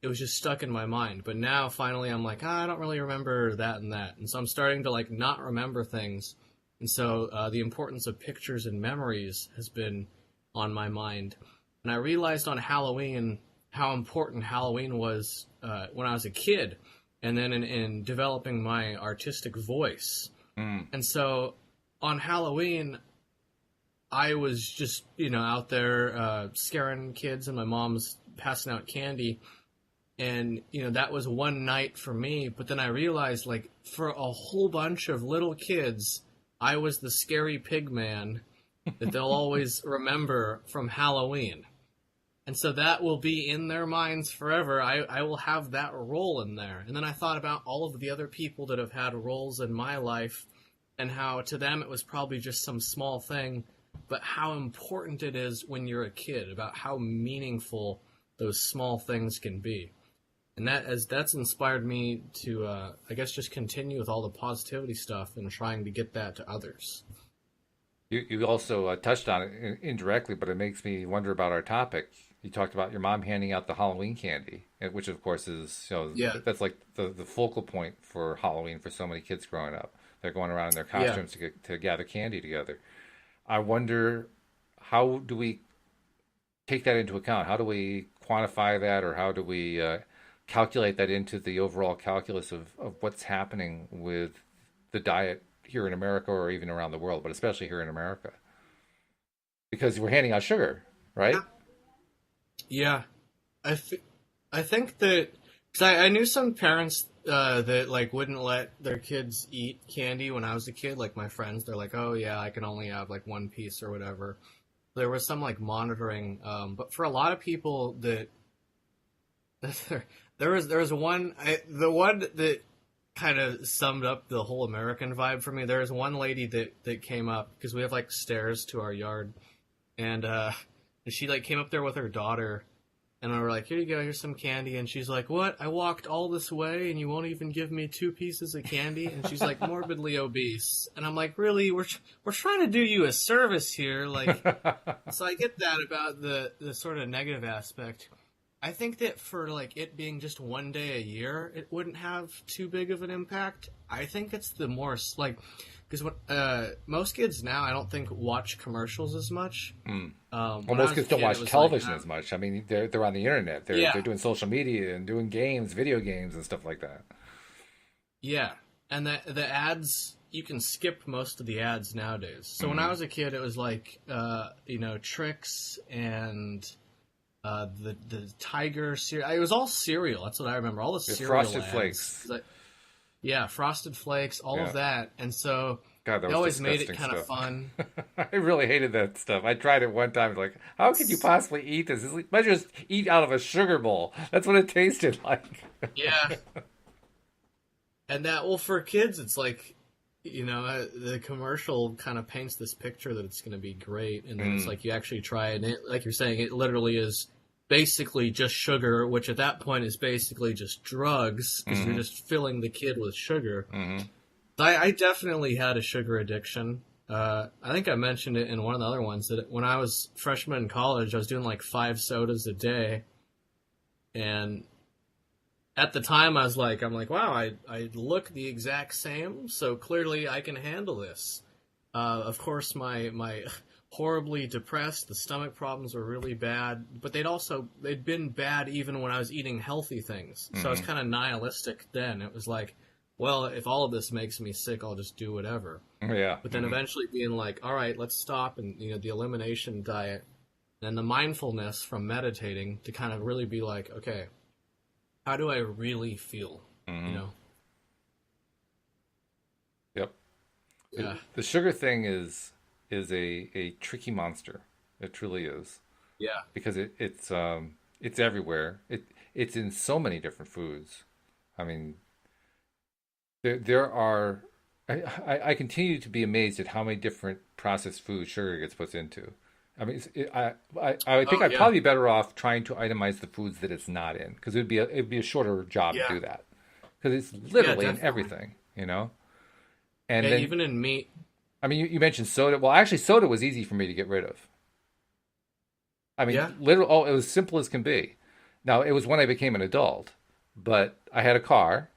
it was just stuck in my mind. But now finally, I'm like, I don't really remember that and that, and so I'm starting to like not remember things. And so the importance of pictures and memories has been on my mind. And I realized on Halloween how important Halloween was when I was a kid, and then in developing my artistic voice. Mm. And so on Halloween, I was just out there scaring kids, and my mom's passing out candy, and that was one night for me. But then I realized, like, for a whole bunch of little kids, I was the scary pig man that they'll always remember from Halloween. And so that will be in their minds forever. I will have that role in there. And then I thought about all of the other people that have had roles in my life and how to them it was probably just some small thing, but how important it is when you're a kid, about how meaningful those small things can be. And that's inspired me to, I guess, just continue with all the positivity stuff and trying to get that to others. You also touched on it indirectly, but it makes me wonder about our topic. You talked about your mom handing out the Halloween candy, which of course is, Yeah, that's like the focal point for Halloween for so many kids growing up. They're going around in their yeah. costumes to gather candy together. I wonder, how do we take that into account? How do we quantify that, or how do we calculate that into the overall calculus of what's happening with the diet here in America or even around the world, but especially here in America? Because we're handing out sugar, right? Yeah, I think that because I knew some parents that like wouldn't let their kids eat candy when I was a kid. Like my friends, they're like, "Oh yeah, I can only have like one piece or whatever." There was some like monitoring, but for a lot of people that there was the one that kind of summed up the whole American vibe for me. There was one lady that came up because we have like stairs to our yard, and she like came up there with her daughter, and we were like, "Here you go, here's some candy." And she's like, "What? I walked all this way, and you won't even give me two pieces of candy?" And she's like, "Morbidly obese." And I'm like, "Really? We're trying to do you a service here, like." So I get that about the sort of negative aspect. I think that for like it being just one day a year, it wouldn't have too big of an impact. I think it's the more like because most kids now I don't think watch commercials as much. Well, When I most was a kids don't kid, it watch was like television as much. I mean, they're on the internet. They're yeah, doing social media and doing games, video games, and stuff like that. yeah, and the ads you can skip most of the ads nowadays. So when I Mm. was a kid, it was like tricks and the tiger cereal. It was all cereal. That's what I remember. All the The cereal Frosted ads. Flakes. Yeah, Frosted Flakes, all Yeah. of that. And so God, that they was always made it disgusting kind of stuff. fun. I really hated that stuff. I tried it one time. Like, how could you possibly eat this? Might just eat out of a sugar bowl. That's what it tasted like. Yeah. And that, well, for kids, it's like, the commercial kind of paints this picture that it's going to be great. And then it's Mm. like you actually try it, and it, like you're saying, it literally is basically just sugar, which at that point is basically just drugs because you're Hmm. just filling the kid with sugar. Hmm. I definitely had a sugar addiction. I think I mentioned it in one of the other ones that when I was freshman in college, I was doing like 5 sodas a day, and at the time I'm like, wow, I look the exact same, so clearly I can handle this. Of course, my horribly depressed, the stomach problems were really bad, but they'd been bad even when I was eating healthy things. So I was Hmm. kind of nihilistic then. It was like, well, if all of this makes me sick, I'll just do whatever. Yeah. But then eventually being like, all right, let's stop, and the elimination diet and the mindfulness from meditating to kind of really be like, okay, how do I really feel? You Hmm. know? Yep. Yeah. The sugar thing is a tricky monster. It truly is, Yeah. because it's everywhere. It's in so many different foods. I mean, there are. I continue to be amazed at how many different processed foods sugar gets put into. I mean, I think Oh I'd yeah. probably be better off trying to itemize the foods that it's not in, because it'd be a shorter job to Yeah. do that, because it's Yeah, literally in definitely. everything, you know. And Yeah, then, even in meat. I mean, you mentioned soda. Well, actually, soda was easy for me to get rid of. I mean, Yeah. literally, oh, it was simple as can be. Now, it was when I became an adult, but I had a car,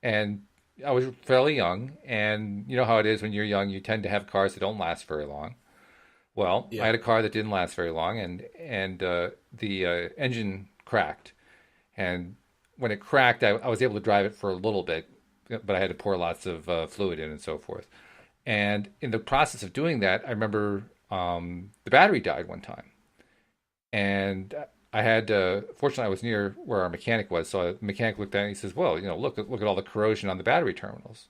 and I was fairly young, and you know how it is when you're young, you tend to have cars that don't last very long. Well, I Yeah. had a car that didn't last very long, and the engine cracked, and when it cracked, I was able to drive it for a little bit, but I had to pour lots of fluid in and so forth. And in the process of doing that, I remember the battery died one time, and I had fortunately I was near where our mechanic was, so the mechanic looked at it and he says, "Well, look at all the corrosion on the battery terminals."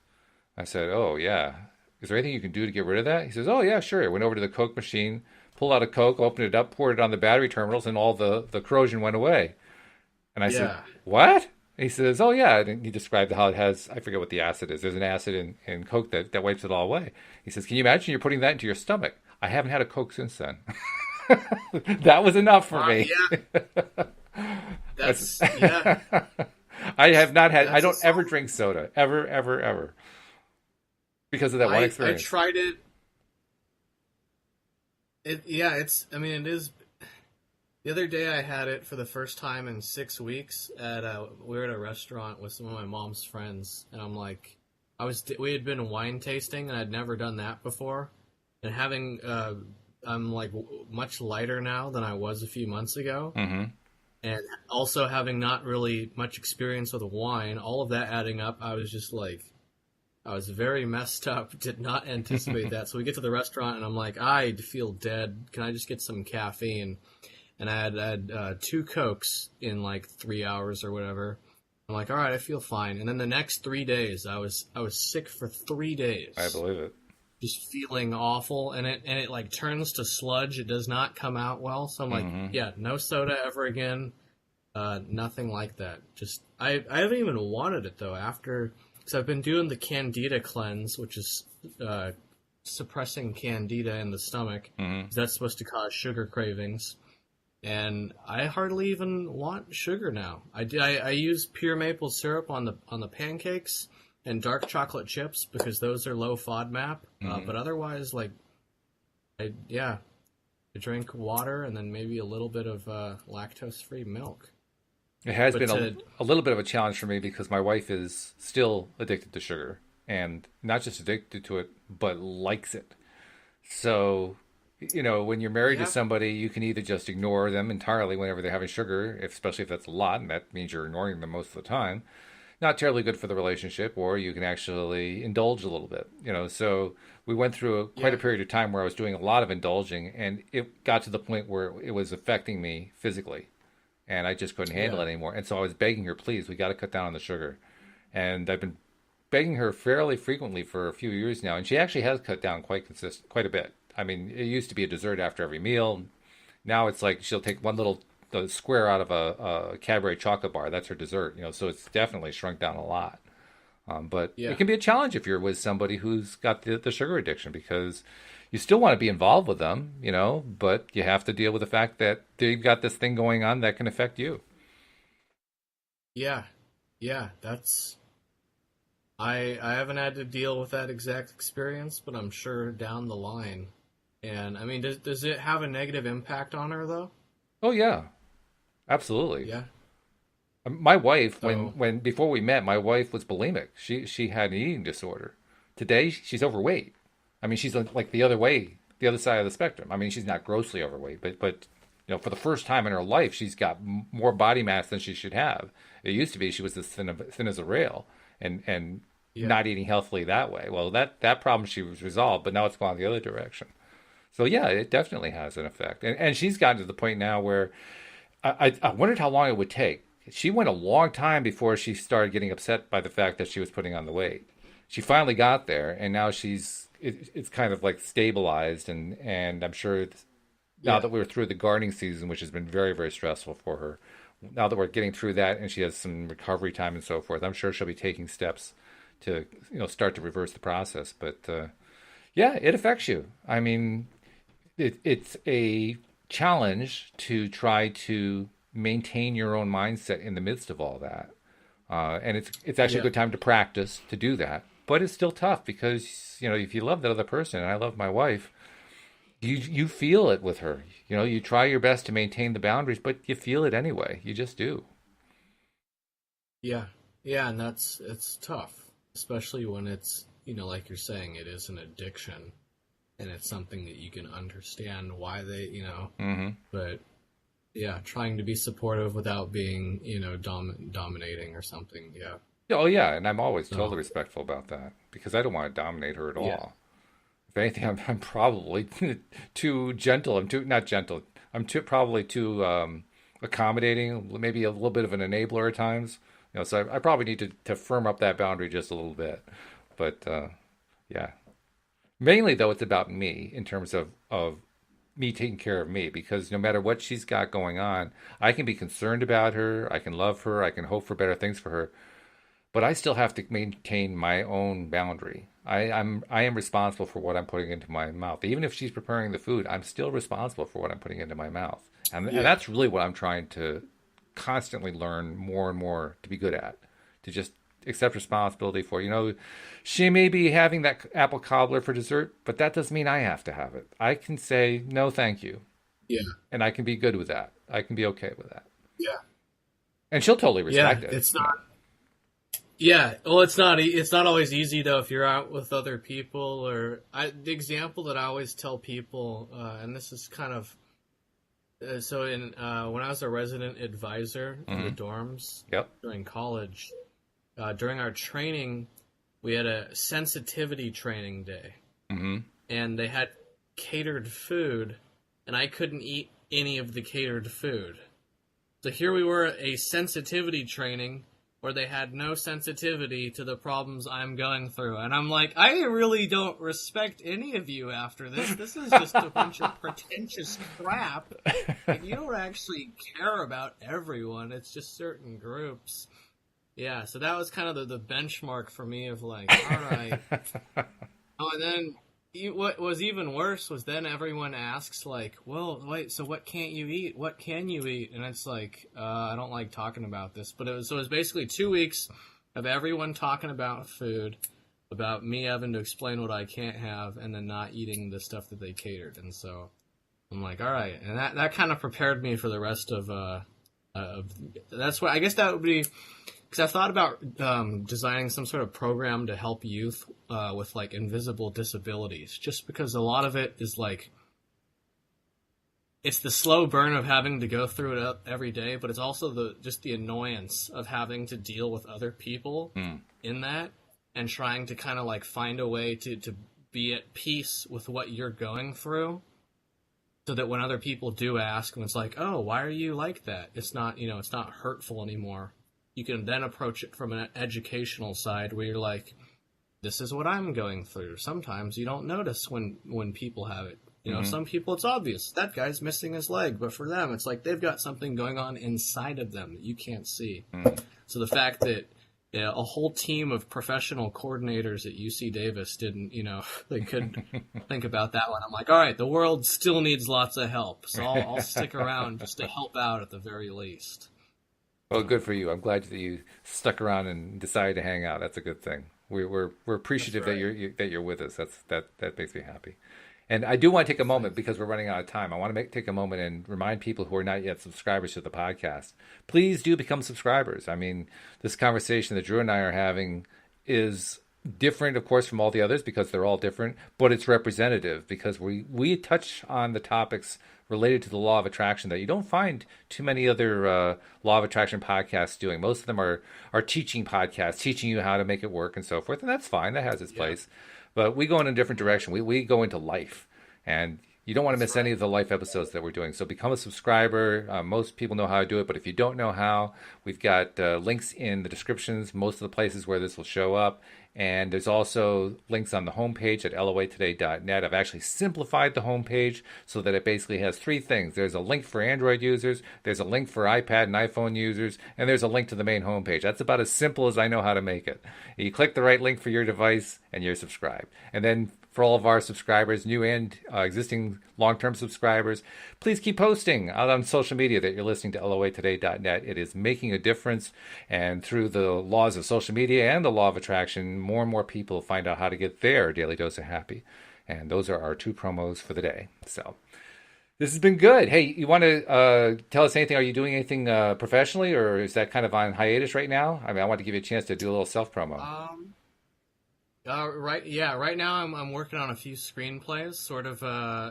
I said, "Oh yeah, is there anything you can do to get rid of that?" He says, "Oh yeah, sure." I went over to the Coke machine, pulled out a Coke, opened it up, poured it on the battery terminals, and all the corrosion went away. And I said, Yeah. "What?" He says, "Oh yeah." And he described how it has, I forget what the acid is. There's an acid in Coke that wipes it all away. He says, "Can you imagine you're putting that into your stomach?" I haven't had a Coke since then. That was enough for me. Yeah. That's That's yeah. I have not had. I That's a don't ever solid. drink soda, ever, ever, ever, because of that one I experience. tried it. Yeah, it's. I mean, it is. The other day, I had it for the first time in 6 weeks. We were at a restaurant with some of my mom's friends, and I'm like, we had been wine tasting, and I'd never done that before. And I'm like much lighter now than I was a few months ago, Hmm. and also having not really much experience with wine, all of that adding up, I was just like, I was very messed up. Did not anticipate that. So we get to the restaurant, and I'm like, I feel dead. Can I just get some caffeine? And I had 2 Cokes in like 3 hours or whatever. I'm like, all right, I feel fine. And then the next 3 days, I was sick for three I days, believe it. just feeling awful. And it like turns to sludge. It does not come out well. So I'm like, Hmm. yeah, no soda ever again. Nothing like that. Just I haven't even wanted it though after because I've been doing the Candida cleanse, which is suppressing Candida in the stomach. Hmm. That's supposed to cause sugar cravings and I hardly even want sugar now. I use pure maple syrup on the pancakes and dark chocolate chips because those are low FODMAP. Hmm. But otherwise, like, yeah, I drink water and then maybe a little bit of lactose-free milk. It has But been a little bit of a challenge for me because my wife is still addicted to sugar, and not just addicted to it, but likes it. So, when you're married to yeah, somebody, you can either just ignore them entirely whenever they're having sugar, especially if that's a lot, and that means you're ignoring them most of the time. Not terribly good for the relationship, or you can actually indulge a little bit. So we went through quite a yeah, period of time where I was doing a lot of indulging, and it got to the point where it was affecting me physically, and I just couldn't handle yeah, it anymore. And so I was begging her, please, we got to cut down on the sugar. And I've been begging her fairly frequently for a few years now, and she actually has cut down quite a bit. I mean, it used to be a dessert after every meal. Now it's like she'll take one little square out of a Cadbury chocolate bar. That's her dessert. So it's definitely shrunk down a lot. But it yeah, can be a challenge if you're with somebody who's got the sugar addiction because you still want to be involved with them, but you have to deal with the fact that they've got this thing going on that can affect you. yeah, yeah. I haven't had to deal with that exact experience, but I'm sure down the line. And I mean, does it have a negative impact on her though? Oh yeah, absolutely. Yeah. My wife, when So when before we met, my wife was bulimic. She had an eating disorder. Today, she's overweight. I mean, she's like the other way, the other side of the spectrum. I mean, she's not grossly overweight, but for the first time in her life, she's got more body mass than she should have. It used to be she was as thin as a rail, and yeah, not eating healthily that way. Well, that problem she was resolved, but now it's gone the other direction. So yeah, it definitely has an effect, and she's gotten to the point now where I wondered how long it would take. She went a long time before she started getting upset by the fact that she was putting on the weight. She finally got there, and now it's kind of like stabilized, and I'm sure now yeah, that we're through the gardening season, which has been very, very stressful for her, now that we're getting through that and she has some recovery time and so forth, I'm sure she'll be taking steps to start to reverse the process. But yeah, it affects you. I mean, it's a challenge to try to maintain your own mindset in the midst of all that. And it's actually a yeah, good time to practice to do that. But it's still tough because if you love that other person, and I love my wife, you feel it with her. You try your best to maintain the boundaries, but you feel it anyway. You just do. yeah, yeah. And it's tough, especially when it's like you're saying, it is an addiction, and it's something that you can understand why Hmm. but yeah, trying to be supportive without being dominating or something. Yeah. Oh yeah, and I'm always totally So respectful about that because I don't want to dominate her at yeah, all. If anything, I'm probably too gentle. I'm too not gentle. I'm too probably too accommodating. Maybe a little bit of an enabler at times. So I probably need to firm up that boundary just a little bit. But yeah, mainly though, it's about me in terms of me taking care of me because no matter what she's got going on, I can be concerned about her. I can love her. I can hope for better things for her, but I still have to maintain my own boundary. I am responsible for what I'm putting into my mouth. Even if she's preparing the food, I'm still responsible for what I'm putting into my mouth. And yeah, that's really what I'm trying to constantly learn more and more to be good at, to just accept responsibility for. She may be having that apple cobbler for dessert, but that doesn't mean I have to have it. I can say, no, thank you. Yeah. And I can be good with that. I can be okay with that. Yeah. And she'll totally respect it. It's not. Yeah, well, it's not. It's not always easy though if you're out with other people. The example that I always tell people, and this is kind of when I was a resident advisor in the dorms during college, during our training, we had a sensitivity training day, and they had catered food, and I couldn't eat any of the catered food. So here we were at a sensitivity training where they had no sensitivity to the problems I'm going through. And I'm like, I really don't respect any of you after this. This is just a bunch of pretentious crap. Like, you don't actually care about everyone. It's just certain groups. Yeah, so that was kind of the benchmark for me of like, all right. Oh, and then what was even worse was then everyone asks like, well, wait, so what can't you eat? What can you eat? And it's like, I don't like talking about this. But it was basically 2 weeks of everyone talking about food, about me having to explain what I can't have, and then not eating the stuff that they catered. And so I'm like, all right. And that kind of prepared me for the rest of that's why I guess that would be, because I've thought about designing some sort of program to help youth with like invisible disabilities, just because a lot of it is like, it's the slow burn of having to go through it every day, but it's also the annoyance of having to deal with other people in that, and trying to kind of like find a way to be at peace with what you're going through, so that when other people do ask, and it's like, oh, why are you like that? It's not, it's not hurtful anymore. You can then approach it from an educational side where you're like, this is what I'm going through. Sometimes you don't notice when people have it. Some people it's obvious. That guy's missing his leg. But for them, it's like they've got something going on inside of them that you can't see. So the fact that a whole team of professional coordinators at UC Davis didn't, they couldn't think about that one. I'm like, all right, the world still needs lots of help. So I'll stick around just to help out at the very least. Well, good for you. I'm glad that you stuck around and decided to hang out. That's a good thing. We're appreciative that you're with us. That makes me happy. And I do want to take a moment, because we're running out of time. I want to take a moment and remind people who are not yet subscribers to the podcast, please do become subscribers. I mean, this conversation that Drew and I are having is different, of course, from all the others, because they're all different, but it's representative because we touch on the topics related to the law of attraction that you don't find too many other law of attraction podcasts doing. Most of them are teaching podcasts, teaching you how to make it work and so forth, and that's fine. That has its place. But we go in a different direction. We go into life, and you don't want to miss any of the life episodes that we're doing. So become a subscriber. Most people know how to do it, but if you don't know how, we've got links in the descriptions, most of the places where this will show up. And there's also links on the homepage at loatoday.net. I've actually simplified the homepage so that it basically has three things. There's a link for Android users, there's a link for iPad and iPhone users, and there's a link to the main homepage. That's about as simple as I know how to make it. You click the right link for your device, and you're subscribed. And then for all of our subscribers, new and existing long-term subscribers, please keep posting out on social media that you're listening to loatoday.net. It is making a difference, and through the laws of social media and the law of attraction, more and more people find out how to get their daily dose of happy. And those are our two promos for the day. So this has been good. Hey, you want to tell us anything? Are you doing anything professionally, or is that kind of on hiatus right now? I mean, I want to give you a chance to do a little self-promo. Right now I'm working on a few screenplays, sort of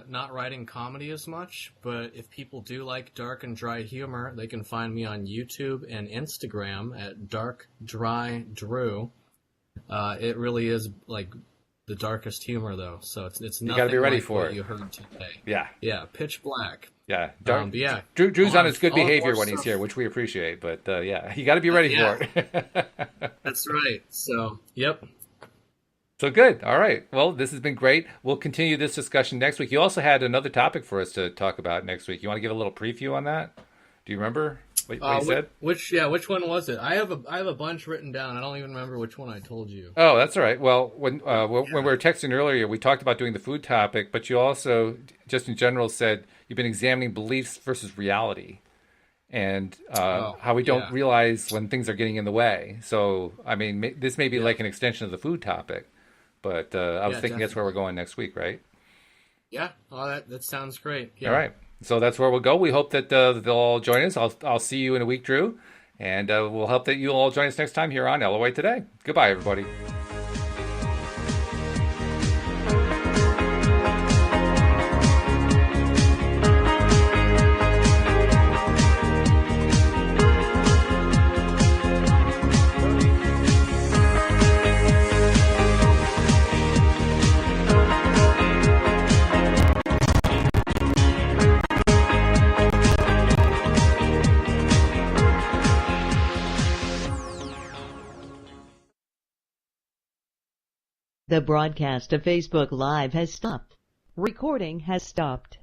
not writing comedy as much, but if people do like dark and dry humor, they can find me on YouTube and Instagram at Dark Dry Drew. It really is like the darkest humor, though, so it's nothing. You got to be ready like for what it. you heard today. Yeah, pitch black. Yeah, dark. Yeah. Drew's on his good behavior when he's here, which we appreciate. But yeah, you got to be ready for it. That's right. So, yep. So good. All right. Well, this has been great. We'll continue this discussion next week. You also had another topic for us to talk about next week. You want to give a little preview on that? Do you remember what you said? Which one was it? I have a bunch written down. I don't even remember which one I told you. Oh, that's all right. Well, when we were texting earlier, we talked about doing the food topic, but you also, just in general, said you've been examining beliefs versus reality. and Oh, how we don't yeah. realize when things are getting in the way. So, I mean, this may be Yeah. like an extension of the food topic, but I was Yeah, thinking that's where we're definitely. going next week, right? Yeah. Oh, that sounds great. All Yeah. right. So that's where we'll go. We hope that they'll all join us. I'll see you in a week, Drew, and we'll hope that you'll all join us next time here on LOA Today. Goodbye, everybody. The broadcast of Facebook Live has stopped. Recording has stopped.